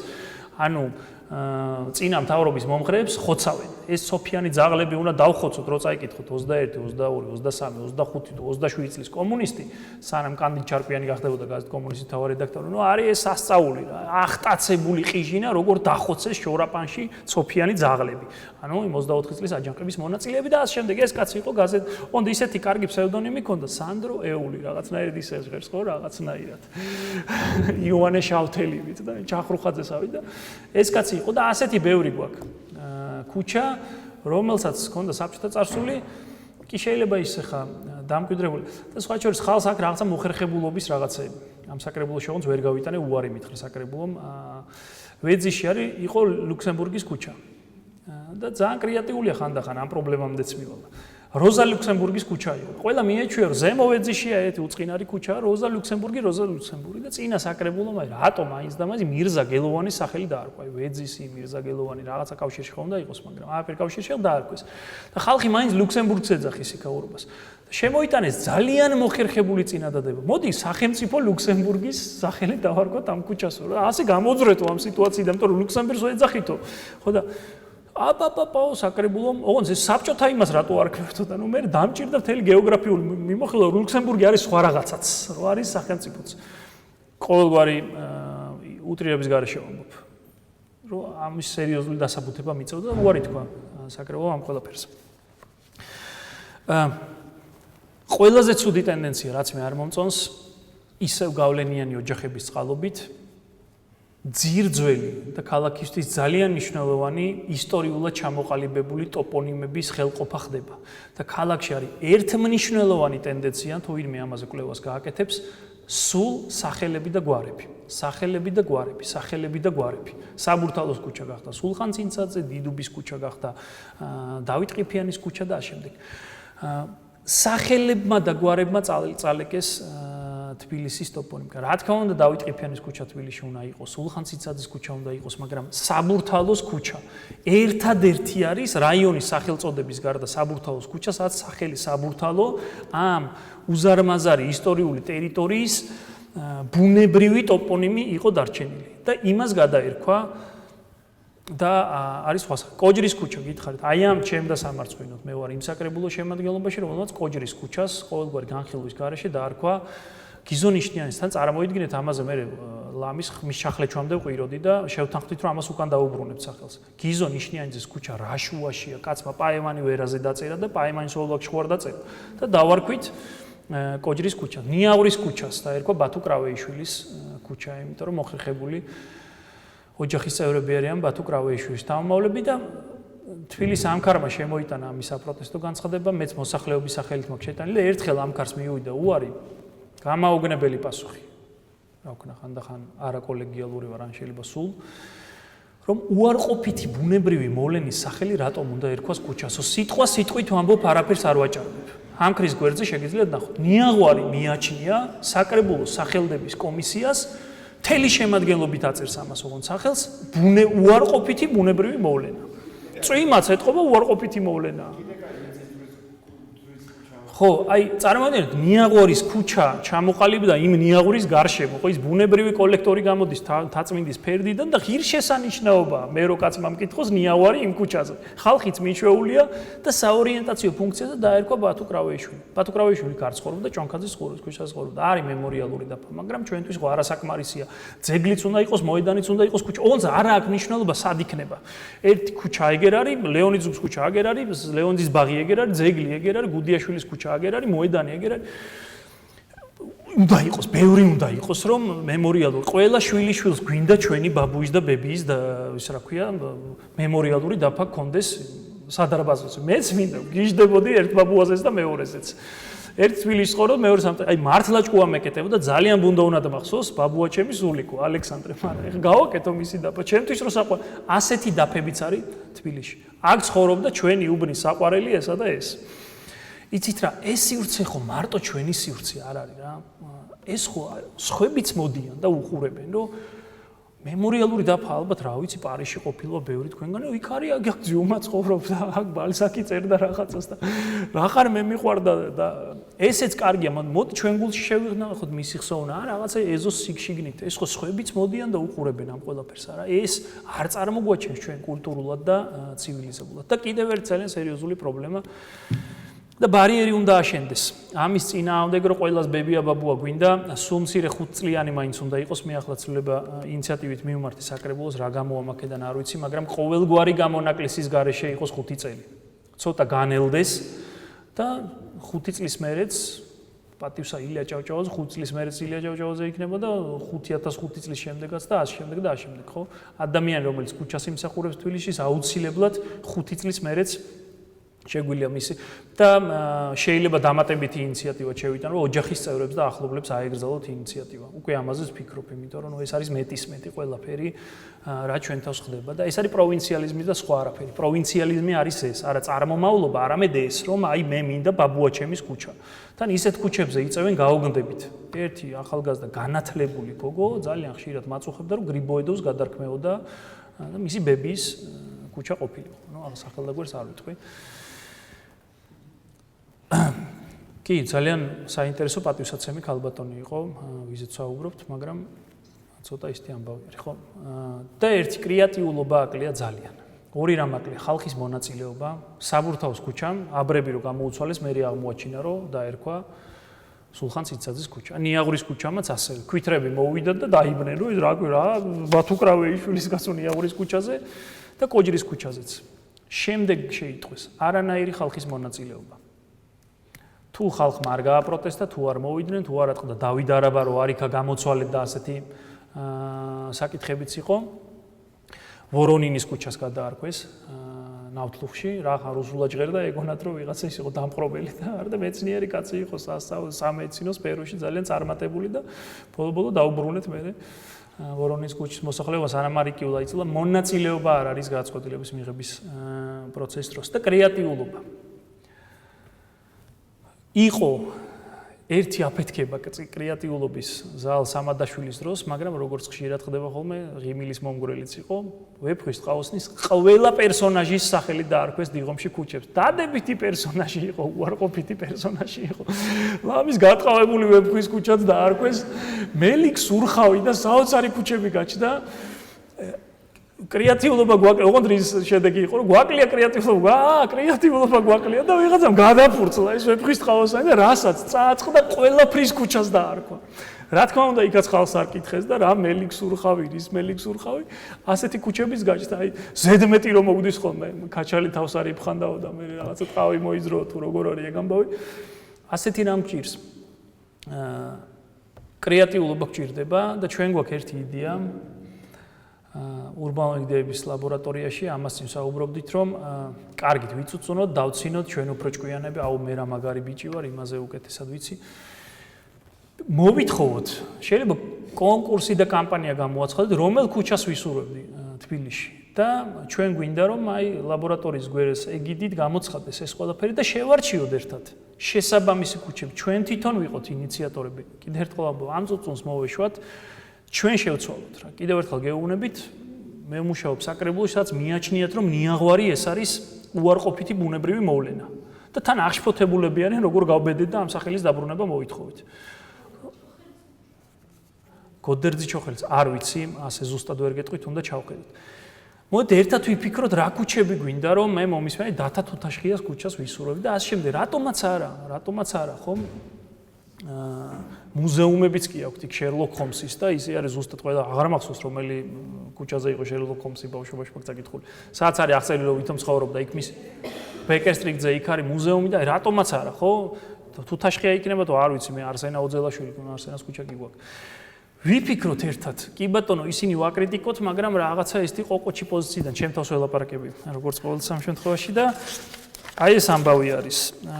ანუ წინა მთავრობის მომხრეებს ხოცავენ. ეს სოფიანი ძაღლები უნდა დავხოცოთ, რო წაიკითხოთ 21, 22, 23, 25 თუ 27 წლის კომუნისტი, სანამ კანდი ჩარკვიანი გახდებოდა გაზეთ კომუნისტის თავი რედაქტორი. ნუ არის ეს სასწაული რა, ახტაცებული ყიჟინა, როგორ დახოცეს შორაპანში სოფიანი ძაღლები. ანუ 24 წლის აჯანყების მონაწილეები და ასე შემდეგ. ეს კაცი იყო გაზეთ, ოღონდ ისეთი კარგი ფსევდონიმი ჰქონდა, სანდრო ეული, რაღაცნაირად ისე ჟღერს ხო, რაღაცნაირად. იოანე შავთელივით და ჩახრუხაძესავით და ეს კაცი იყო და ასეთი ბევრი გვაქვს. ქუჩა, რომელსაც ჰქონდა საბჭოთა წარსული, კი შეიძლება ისე ხა დამკვიდრებული და სხვა შორის ხალხს აქ რაღაცა მოხერხებულობის რაღაცები. ამ საკრებულოს შეღონს ვერ გავიტანე უარი მითხრა საკრებულომ. ვეძიში არის იყო ლუქსემბურგის ქუჩა. და ძალიან კრეატიულია ხანდახან ამ პრობლემამდეც მივალა. როზა ლუქსემბურგის ქუჩა იყო. ყველა მიეჩვია რომ ზემო ვეძიშია ერთი უწყინარი ქუჩა, როზა ლუქსემბურგი და წინა საკრებულომ აი რატომ აინც და მაინც მირზა გელოვანის სახელი დაარქვა. აი ვეძისი, მირზა გელოვანი რაღაცა კავშირში ხომ და იყოს, მაგრამ არაფერ კავშირში არ დაარქვეს. და ხალხი მაინც ლუქსემბურგს ეძახის იქაურობას. შემოიტანეს ძალიან მოხერხებული წინადადება. მოდი სახელმწიფო ლუქსემბურგის სახელი დავარქვათ ამ ქუჩას. ასე გამოძრეთო ამ სიტუაციიდან, იმიტომ რომ ლუქსემბურგს ეძახითო. ხო და აპაპაპაო საკრებულომ, ოღონდ ეს საბჭოთა იმას რატო არქმევთო და ნუ მე დამჭირდა მთელი გეოგრაფიული მიმოხილვა, ლუქსემბურგი არის სხვა რაღაცაც, რო არის სახელმწიფოც. ყოველგვარი უტრირების გარეშე ვამბობ, რომ ამის სერიოზული დასაბუთება მიწევდა და უარი თქვა საკრებულომ ამ ყველაფერს. ყველაზე ცუდი ტენდენცია, რაც მე არ მომწონს, ისევ გავლენიანი ოჯახების წყალობით ძირძველი და ქალაქისთვის ძალიან მნიშვნელოვანი ისტორიულად ჩამოყალიბებული ტოპონიმების ხელყოფა ხდება და ქალაქში არის ერთმნიშვნელოვანი ტენდენცია, თუ ვინმე ამაზე კვლევას გააკეთებს, სულ სახელები და გვარები. სახელები და გვარები, სახელები და გვარები. საბურთალოს ქუჩა გახდა სულხან-წინცაძე, დიდუბის ქუჩა გახდა დავით ყიფიანის ქუჩა და ასე შემდეგ. სახელებმა და გვარებმა წალეკეს თბილისის ტოპონიმიკა. რა თქმა უნდა, დავით ყიფიანის ქუჩა თბილისში უნდა იყოს, სულხან-წინცაძის ქუჩა უნდა იყოს, მაგრამ საბურთალოს ქუჩა ერთადერთი არის რაიონის სახელწოდების გარდა საბურთალოს ქუჩა, სადაც სახელი საბურთალო ამ უზარმაზარი ისტორიული ტერიტორიის ბუნებრივი ტოპონიმი იყო დარჩენილი და იმას გადაერქვა და არის სხვა კოჯრის ქუჩა გითხარით. აი ამ ჩემ და სამარცხვინოთ მე ვარ იმ საკრებულოს შემადგენლობაში, რომელმაც კოჯრის ქუჩას ყოველგვარი განხილვის გარეშე დაარქვა გიზონიშნიანისთან. წარმოიდგინეთ ამაზე მე ლამის ხმის ჩახლეჩვამდე ვყიროდი და შევთანხმდით რომ ამას უკან დაუბრუნებთ სახელს. გიზონიშნიანის ქუჩა რა შუაშია, კაცმა პაემანი ვერაზე დაწერა და პაემანის ოლვაკში ხوار დაწერა და დავარქვით კოჯრის ქუჩას. ნიავრის ქუჩას დაერქვა ბათუ კრავეიშვილის ქუჩა, იმიტომ რომ მოხერხებული ოჯახის წევრები არიან ბათუ კრავეიშვილის თავმოვლები და თბილისის ამქარმა შემოიტანა ამის საპროტესტო განცხადება, მეც მოსახლეობის სახელით მაქვს შეტანილი. ერთხელ ამქარს მიუვიდა უარი, გამაოგნებელი პასუხი. რა ვქნა, ხანდახან არაკოლეგიალური ვარ, ან შეიძლება სულ, რომ უარყოფითი ბუნებრივი მოვლენის სახელი რატომ უნდა ერქვას ქუჩასო. სიტყვა სიტყვით ვამბობ, არაფერს არ ვაჭარბებ. ამქრის გვერდზე შეგიძლიათ ნახოთ. ნიაღვარი მიაჩნია საკრებულოს სახელდების კომისიას მთელი შემადგენლობით აწერს ამას ოღონდ სახელს უარყოფითი ბუნებრივი მოვლენა. წვიმაც ეთყობა უარყოფითი მოვლენაა. ხო, აი წარმოვიდგინეთ ნიაღვრის ქუჩა ჩამოყალიბდა იმ ნიაღვრის გარშემო, ხო ის ბუნებრივი კოლექტორი გამოდის თაწმინდის ფერდიდან და ღირსშესანიშნაობა მე რო კაცმა მკითხოს ნიაღვარი იმ ქუჩაზე. ხალხიც მიჩვეულია და საორიენტაციო ფუნქციაზე დაერქვა ბათუ კრავეიშვილი. ბათუ კრავეიშვილი გარცხოვრობდა ჭონქაძის ქუჩაზე ცხოვრობდა. არის მემორიალური დაფა, მაგრამ ჩვენთვის ხო არასაკმარისია. ძეგლიც უნდა იყოს, მოედანიც უნდა იყოს ქუჩა. ოღონდ არა აქვს მნიშვნელობა სად იქნება. ერთი ქუჩა ეგერ არის, ლეონიძის ქუჩა ეგერ არის, ლეონიძის ბაღი ეგერ არის, ძეგლი ეგერ არის, გუდიაშვილის ქუჩა აგერ არის, მოედანი ეგერ არის. უნდა იყოს, ბევრი უნდა იყოს, რომ მემორიალური ყველა შვილიშვილს გვინდა ჩვენი ბაბუის და ბებიის და ის რა ქვია, მემორიალური დაფა გქონდეს სადარბაზოზე. მეც მინდა გიждდებოდი ერთ ბაბუაზეც და მეორეზეც. ერთ თბილისში ხორო მეორე სამტრე. აი მართლა ჭკუა მეკეთებოდა ძალიან ბუნდა უნდა დამახსოვს ბაბუა ჩემი სულიკო ალექსანდრე. მაგრამ ეხა გავაკეთო მისი დაფა. ჩემთვის რო საყვარელი ასეთი დაფებიც არის თბილისში. აქ ცხოვრობდა ჩვენი უბნის საყვარელი ესა და ეს. იცით რა, ეს სივრცე ხო მარტო ჩვენი სივრცე არ არის რა. ეს ხო სხვებიც მოდიან და უყურებენ, რომ მემორიალური დაფა ალბათ რა ვიცი პარიზში ყოფილა ბევრი თქვენგან, იქ არის აქ ძიუმა ცხოვრობდა, აქ ბალსაკი წერდა რაღაცას და რაყარ მე მიყვარდა და ესეც კარგია, მოდი ჩვენ გულში შევიღნახოთ მისი ხსოვნა, რაღაცა ეზოს სიგშიგნით, ეს ხო სხვებიც მოდიან და უყურებენ ამ ყველაფერს არა. ეს არ წარმოგვაჩენს ჩვენ კულტურულად და ცივილიზებულად. და კიდევ ერთი ძალიან სერიოზული პრობლემა და ბარიერი უნდა აშენდეს. ამის წინააღმდეგ რომ ყველას ბებია ბაბუა გვინდა, სულ მცირე 5 წლიანი მაინც უნდა იყოს. მე ახლა ცვლილება ინიციატივით მივმართე საკრებულოს, რა გამოვა მაქედან არ ვიცი, მაგრამ ყოველგვარი გამონაკლისის გარეშე იყოს 5 წელი. ცოტა განელდეს და 5 წლის მერეც პატივსა ილია ჭავჭავაძე 5 წლის მერეც ილია ჭავჭავაძე იქნება და 5500 წლის შემდეგაც და ამ შემდეგ და ამ შემდეგ, ხო? ადამიანი რომელიც ქუჩას იმსახურებს თბილისში, აუცილებლად 5 წლის მერეც შეგვიძლია მისი და შეიძლება დამატებითი ინიციატივა შევიტანო, რომ ოჯახის წევრებს და ახლობლებს აეგრძალოთ ინიციატივა. უკვე ამაზეც ვფიქრობ, იმიტომ რომ ეს არის მეტი ყველაფერი, რა ჩვენ თავს ხდება და ეს არის პროვინციალიზმი და სხვა არაფერი. პროვინციალიზმი არის ეს, არა წარმომავლობა, არამედ ეს, რომ აი მე მინდა ბაბუაჩემის ქუჩა. თან ისეთ ქუჩებზე იწევენ გაოგნდებით. ერთი ახალგაზრდა განათლებული გოგო ძალიან ხშირად მაწუხებდა, რომ გრიბოედოვს გადარქმეოდა და მისი ბებიის ქუჩა ყოფილიყო. ნუ სახელდაგვერს არ ვიტყვი. კი, ძალიან საინტერესო პატივსაცემი ქალბატონი იყო, ვიზეც ვაუბრობთ, მაგრამ ცოტა ისეთი ამბავი არის, ხო? და ერთი კრეატიულობა აკლია ძალიან. ორი რამ აკლია, ხალხის მონაწილეობა, საბურთაოს ქუჩამ, აბრები რო გამოუცვალეს, მე აღმოაჩინა, რომ დაერქვა სულხან ციცაძის ქუჩა. ნიაღურის ქუჩამაც ასევე. ქვითრები მოვიდა და დაიბნენ, რომ რა ბათუკრავეიშვილის გასო ნიაღურის ქუჩაზე და კოჯრის ქუჩაზეც. შემდეგ შეიტყვეს არანაირი ხალხის მონაწილეობა. თუ ხალხმა არ გააპროტესტა, თუ არ მოვიდნენ, თუ არ ატყდა დავით არაბა რო არ იქა გამოცვალეთ და ასეთი საკითხებიც იყო. ვორონინის ქუჩას გადაარქვეს ნავთლუხში, რა რუსულად ჟღერდა, ეგონათ რომ ვიღაცა ის იყო დამპყრობელი და არ და მეცნიერი კაცი იყო სამედიცინო სფეროში ძალიან წარმატებული და ბოლო-ბოლო დაუბრუნეთ მე ვორონინის ქუჩის მოსახლეობას არამარიკი უძაიძლა მონაწილეობა არ არის გადაწყვეტილების მიღების პროცესის დროს და კრეატიულობა. იყო ერთი აფეთქება კრეატიულობის ზალ სამადაშვილის დროს, მაგრამ როგორც ხშირად ხდება ხოლმე, ღიმილის მომგვრელიც იყო, ვეფხვის ყაოსნის ყველა პერსონაჟის სახელი დაარქვეს დიღომში ქუჩებს. დადებითი პერსონაჟი იყო, უარყოფითი პერსონაჟი იყო. ლამის გატყავებული ვეფხვის ქუჩაც დაარქვეს, მელიქ სურხავი და საოცარი ქუჩები გაჩნდა. კრეატიულობა გვაკლია, ოღონდ რის შედეგი იყო, რომ გვაკლია კრეატიულობა, კრეატიულობა გვაკლია და ვიღაცამ გადაფურცლა ეს ვეფხვის ყაოსანი და რასაც წააწყდა ყველაფრის ქუჩას დაარქვა. რა თქმა უნდა, იქაც ხალხს არ კითხეს და რა მელიქ სურხავი, რის მელიქ სურხავი, ასეთი ქუჩების გაჩნდა, აი ზედმეტი რომ მოგდის ხოლმე, ქაჩალი თავს არ იფხანდაო და მე რაღაცა ტყავი მოიძრო თუ როგორ არის ეგ ამბავი. ასეთი რამ გჭირს. კრეატიულობა გჭირდება და ჩვენ გვაქვს ერთი იდეა ურბანული იდეების ლაბორატორიაში ამას ვსაუბრობდით, რომ კარგით ვიცუწუნოთ, დავცინოთ ჩვენ უფრო ჭკვიანები, აუ მე რა მაგარი ბიჭი ვარ, იმაზე უკეთესად ვიცი. მოვითხოვოთ, შეიძლება კონკურსი და კამპანია გამოაცხადოთ, რომელ ქუჩას ვისურვებდი თბილისში და ჩვენ გვინდა რომ აი ლაბორატორიის გვერდს ეგიდით გამოცხადდეს ეს ყველაფერი და შევარჩიოთ ერთად. შესაბამისი ქუჩები ჩვენ თვითონ ვიყოთ ინიციატორები. კიდევ ერთხელ ამბობ, ამ წუწუნს მოვეშვათ. ჩვენ შევცვალოთ რა. კიდევ ერთხელ გეუბნებით, მე ვმუშაობ საკრებულოში, სადაც მიაჩნიათ, რომ ნიაღვარი ეს არის უარყოფითი ბუნებრივი მოვლენა. და თან აღშფოთებულები არიან, როგორ გავბედეთ და ამ სახელის დაბრუნება მოვითხოვეთ. გოდერძი ჩოხელიც არ ვიცი, ასე ზუსტად ვერ გეტყვით, უნდა ჩავხედოთ. მოდით ერთად ვიფიქროთ, რა ქუჩები გვინდა, რომ მე მომისმენი დათა თუთაშხიას ქუჩას ვისურვებ და ასე შემდეგ. რატომაც არა, ხომ? მუზეუმებიც კი აქვს იქ შერლოკ ჰომსის და ისე არის ზუსტად ყველა აღარ მახსოვს რომელი ქუჩაზე იყო შერლოკ ჰომსი ბავშვობაში მაგ-წაკითხული. სადაც არის აღწერილი რომ ვითომ ცხოვრობდა იქ მის ბეკერ სტრიტზე იქ არის მუზეუმი და რატომაც არა, ხო? თუ თაშხია იქნება თუ არ ვიცი მე არსენა ოძელაშვილი არსენას ქუჩა კი გვაქვს ვიფიქროთ ერთად კი ბატონო ისინი ვაკრიტიკოთ მაგრამ რაღაცა ისეთი ყოყოჩი პოზიციიდან ჩემ თავს ველაპარაკები როგორც ყოველ შემთხვევაში და აი ეს ამბავი არის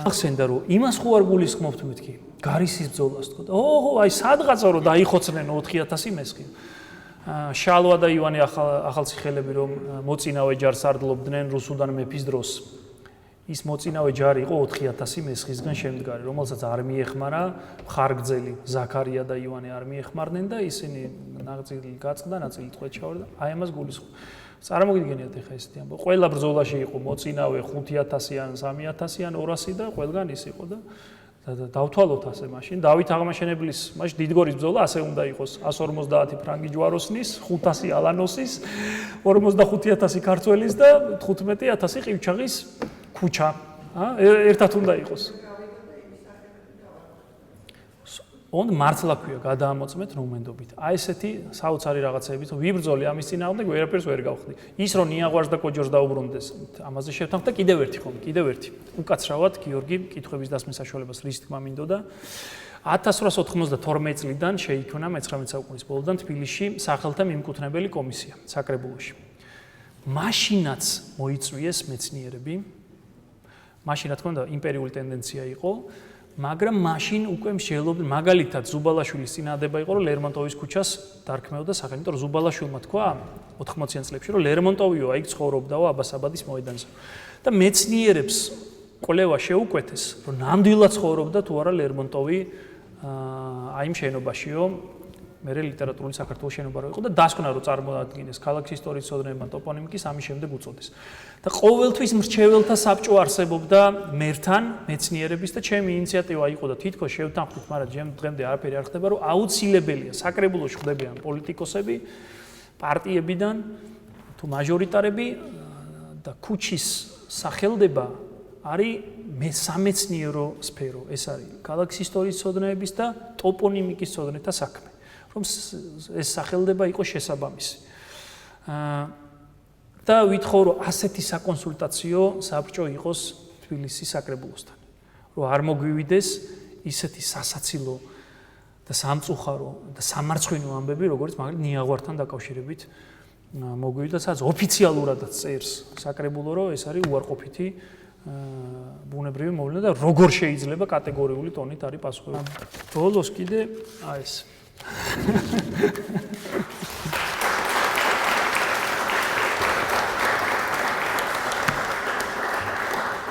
ახსენდა რომ იმას ხო არ გულისხმობთ მეთქი გარისის ბრძოლას თქო და ოღო აი სადღაცა რომ დაიხოცნენ 4000 მესხი შალვა და ივანე ახალციხელები რომ მოწინავე ჯარს არდლობდნენ რუსუდან მეფის დროს ის მოწინავე ჯარი იყო 4000 მესხისგან შემდგარი, რომელსაც არ მიეხმარა მხარგრძელი ზაქარია და ივანე არ მიეხმარნენ და ისინი ნაწილი გაწყდა, ნაწილი ტყვედ ჩავარდა. აი ამას გულისხმობ. წარმოგიდგენიათ ეხა ესეთი ამბავი. ყველა ბრძოლაში იყო მოწინავე 5000-იან, 3000-იან, 200 და ყველგან ის იყო და დავთვალოთ ასე მაშინ. დავით აღმაშენებლის მაშინ დიდგორის ბრძოლა ასე უნდა იყოს 150 ფრანგი ჯვაროსნის, 500 ალანოსის, 45000 ქართველის და 15000 ყივჩაღის ქუჩა, ერთად უნდა იყოს. on მართლა ქვია გადაამოწმეთ ნომენდობით. აი ესეთი საოცარი რაღაცეებით ვიბრძოლი ამის წინააღმდეგ ვერაფერს ვერ გავხდი. ის რომ ნიაღვარს და კოჯორს დაუბრუნდეს, ამაზე შევთანხმ და კიდევ ერთი. უკაცრავად გიორგი კითხვების დასმის საშუალებას რის თქმა მინდოდა. 1892 წლიდან შეიქმნა მე-19 საუკუნის ბოლოდან თბილისში სახელთა მიმკუთვნებელი კომისია საკრებულოში. მაშინაც მოიწვიეს მეცნიერები მაშინ რა თქმა უნდა იმპერიული ტენდენცია იყო, მაგრამ მაშინ უკვე მსჯელობდნენ, მაგალითად ზუბალაშვილის წინააღმდება იყო, რომ ლერმონტოვის ქუჩას დარქმეოდა სახელი, იმიტომ რომ ზუბალაშვილმა თქვა 80-იან წლებში, რომ ლერმონტოვიო იქ ცხოვრობდაო აბასაბადის მოედანზე. და მეცნიერებს კვლევა შეუკვეთეს, რომ ნამდვილად ცხოვრობდა თუ არა ლერმონტოვი აი იმ შენობაშიო, მე ლიტერატურული საქართველოს შენობა რო იყო და დასკვნა რომ წარმოადგენს ქალაქის ისტორიის ცოდნებმა ტოპონიმიკის ამის შემდეგ უწოდეს. და ყოველთვის მრჩეველთა საბჭო არსებობდა მერთან მეცნიერების და ჩემი ინიციატივა იყო და თითქოს შევთანხმდით, მაგრამ დღემდე არაფერი არ ხდება, რომ აუცილებელია საკრებულოში ხდებიან პოლიტიკოსები, პარტიებიდან თუ მაჟორიტარები და ქუჩის სახელდება არის სამეცნიერო სფერო, ეს არის ქალაქის ისტორიის ცოდნების და ტოპონიმიკის ცოდნეთა საქმე. რომ ეს სახელდება იყოს შესაბამისი. და ვითხოვ რომ ასეთი საკონსულტაციო საბჭო იყოს თბილისის საკრებულოსთან. რომ არ მოგვივიდეს ისეთი სასაცილო და სამწუხარო და სამარცხვინო ამბები, როგორც მაგალითად ნიაღვართან დაკავშირებით მოგვივიდა, სადაც ოფიციალურადაც წერს საკრებულო, რომ ეს არის უარყოფითი ბუნებრივი მოვლენა და როგორ შეიძლება კატეგორიული ტონით არის პასუხი. ბოლოს კიდე აი ეს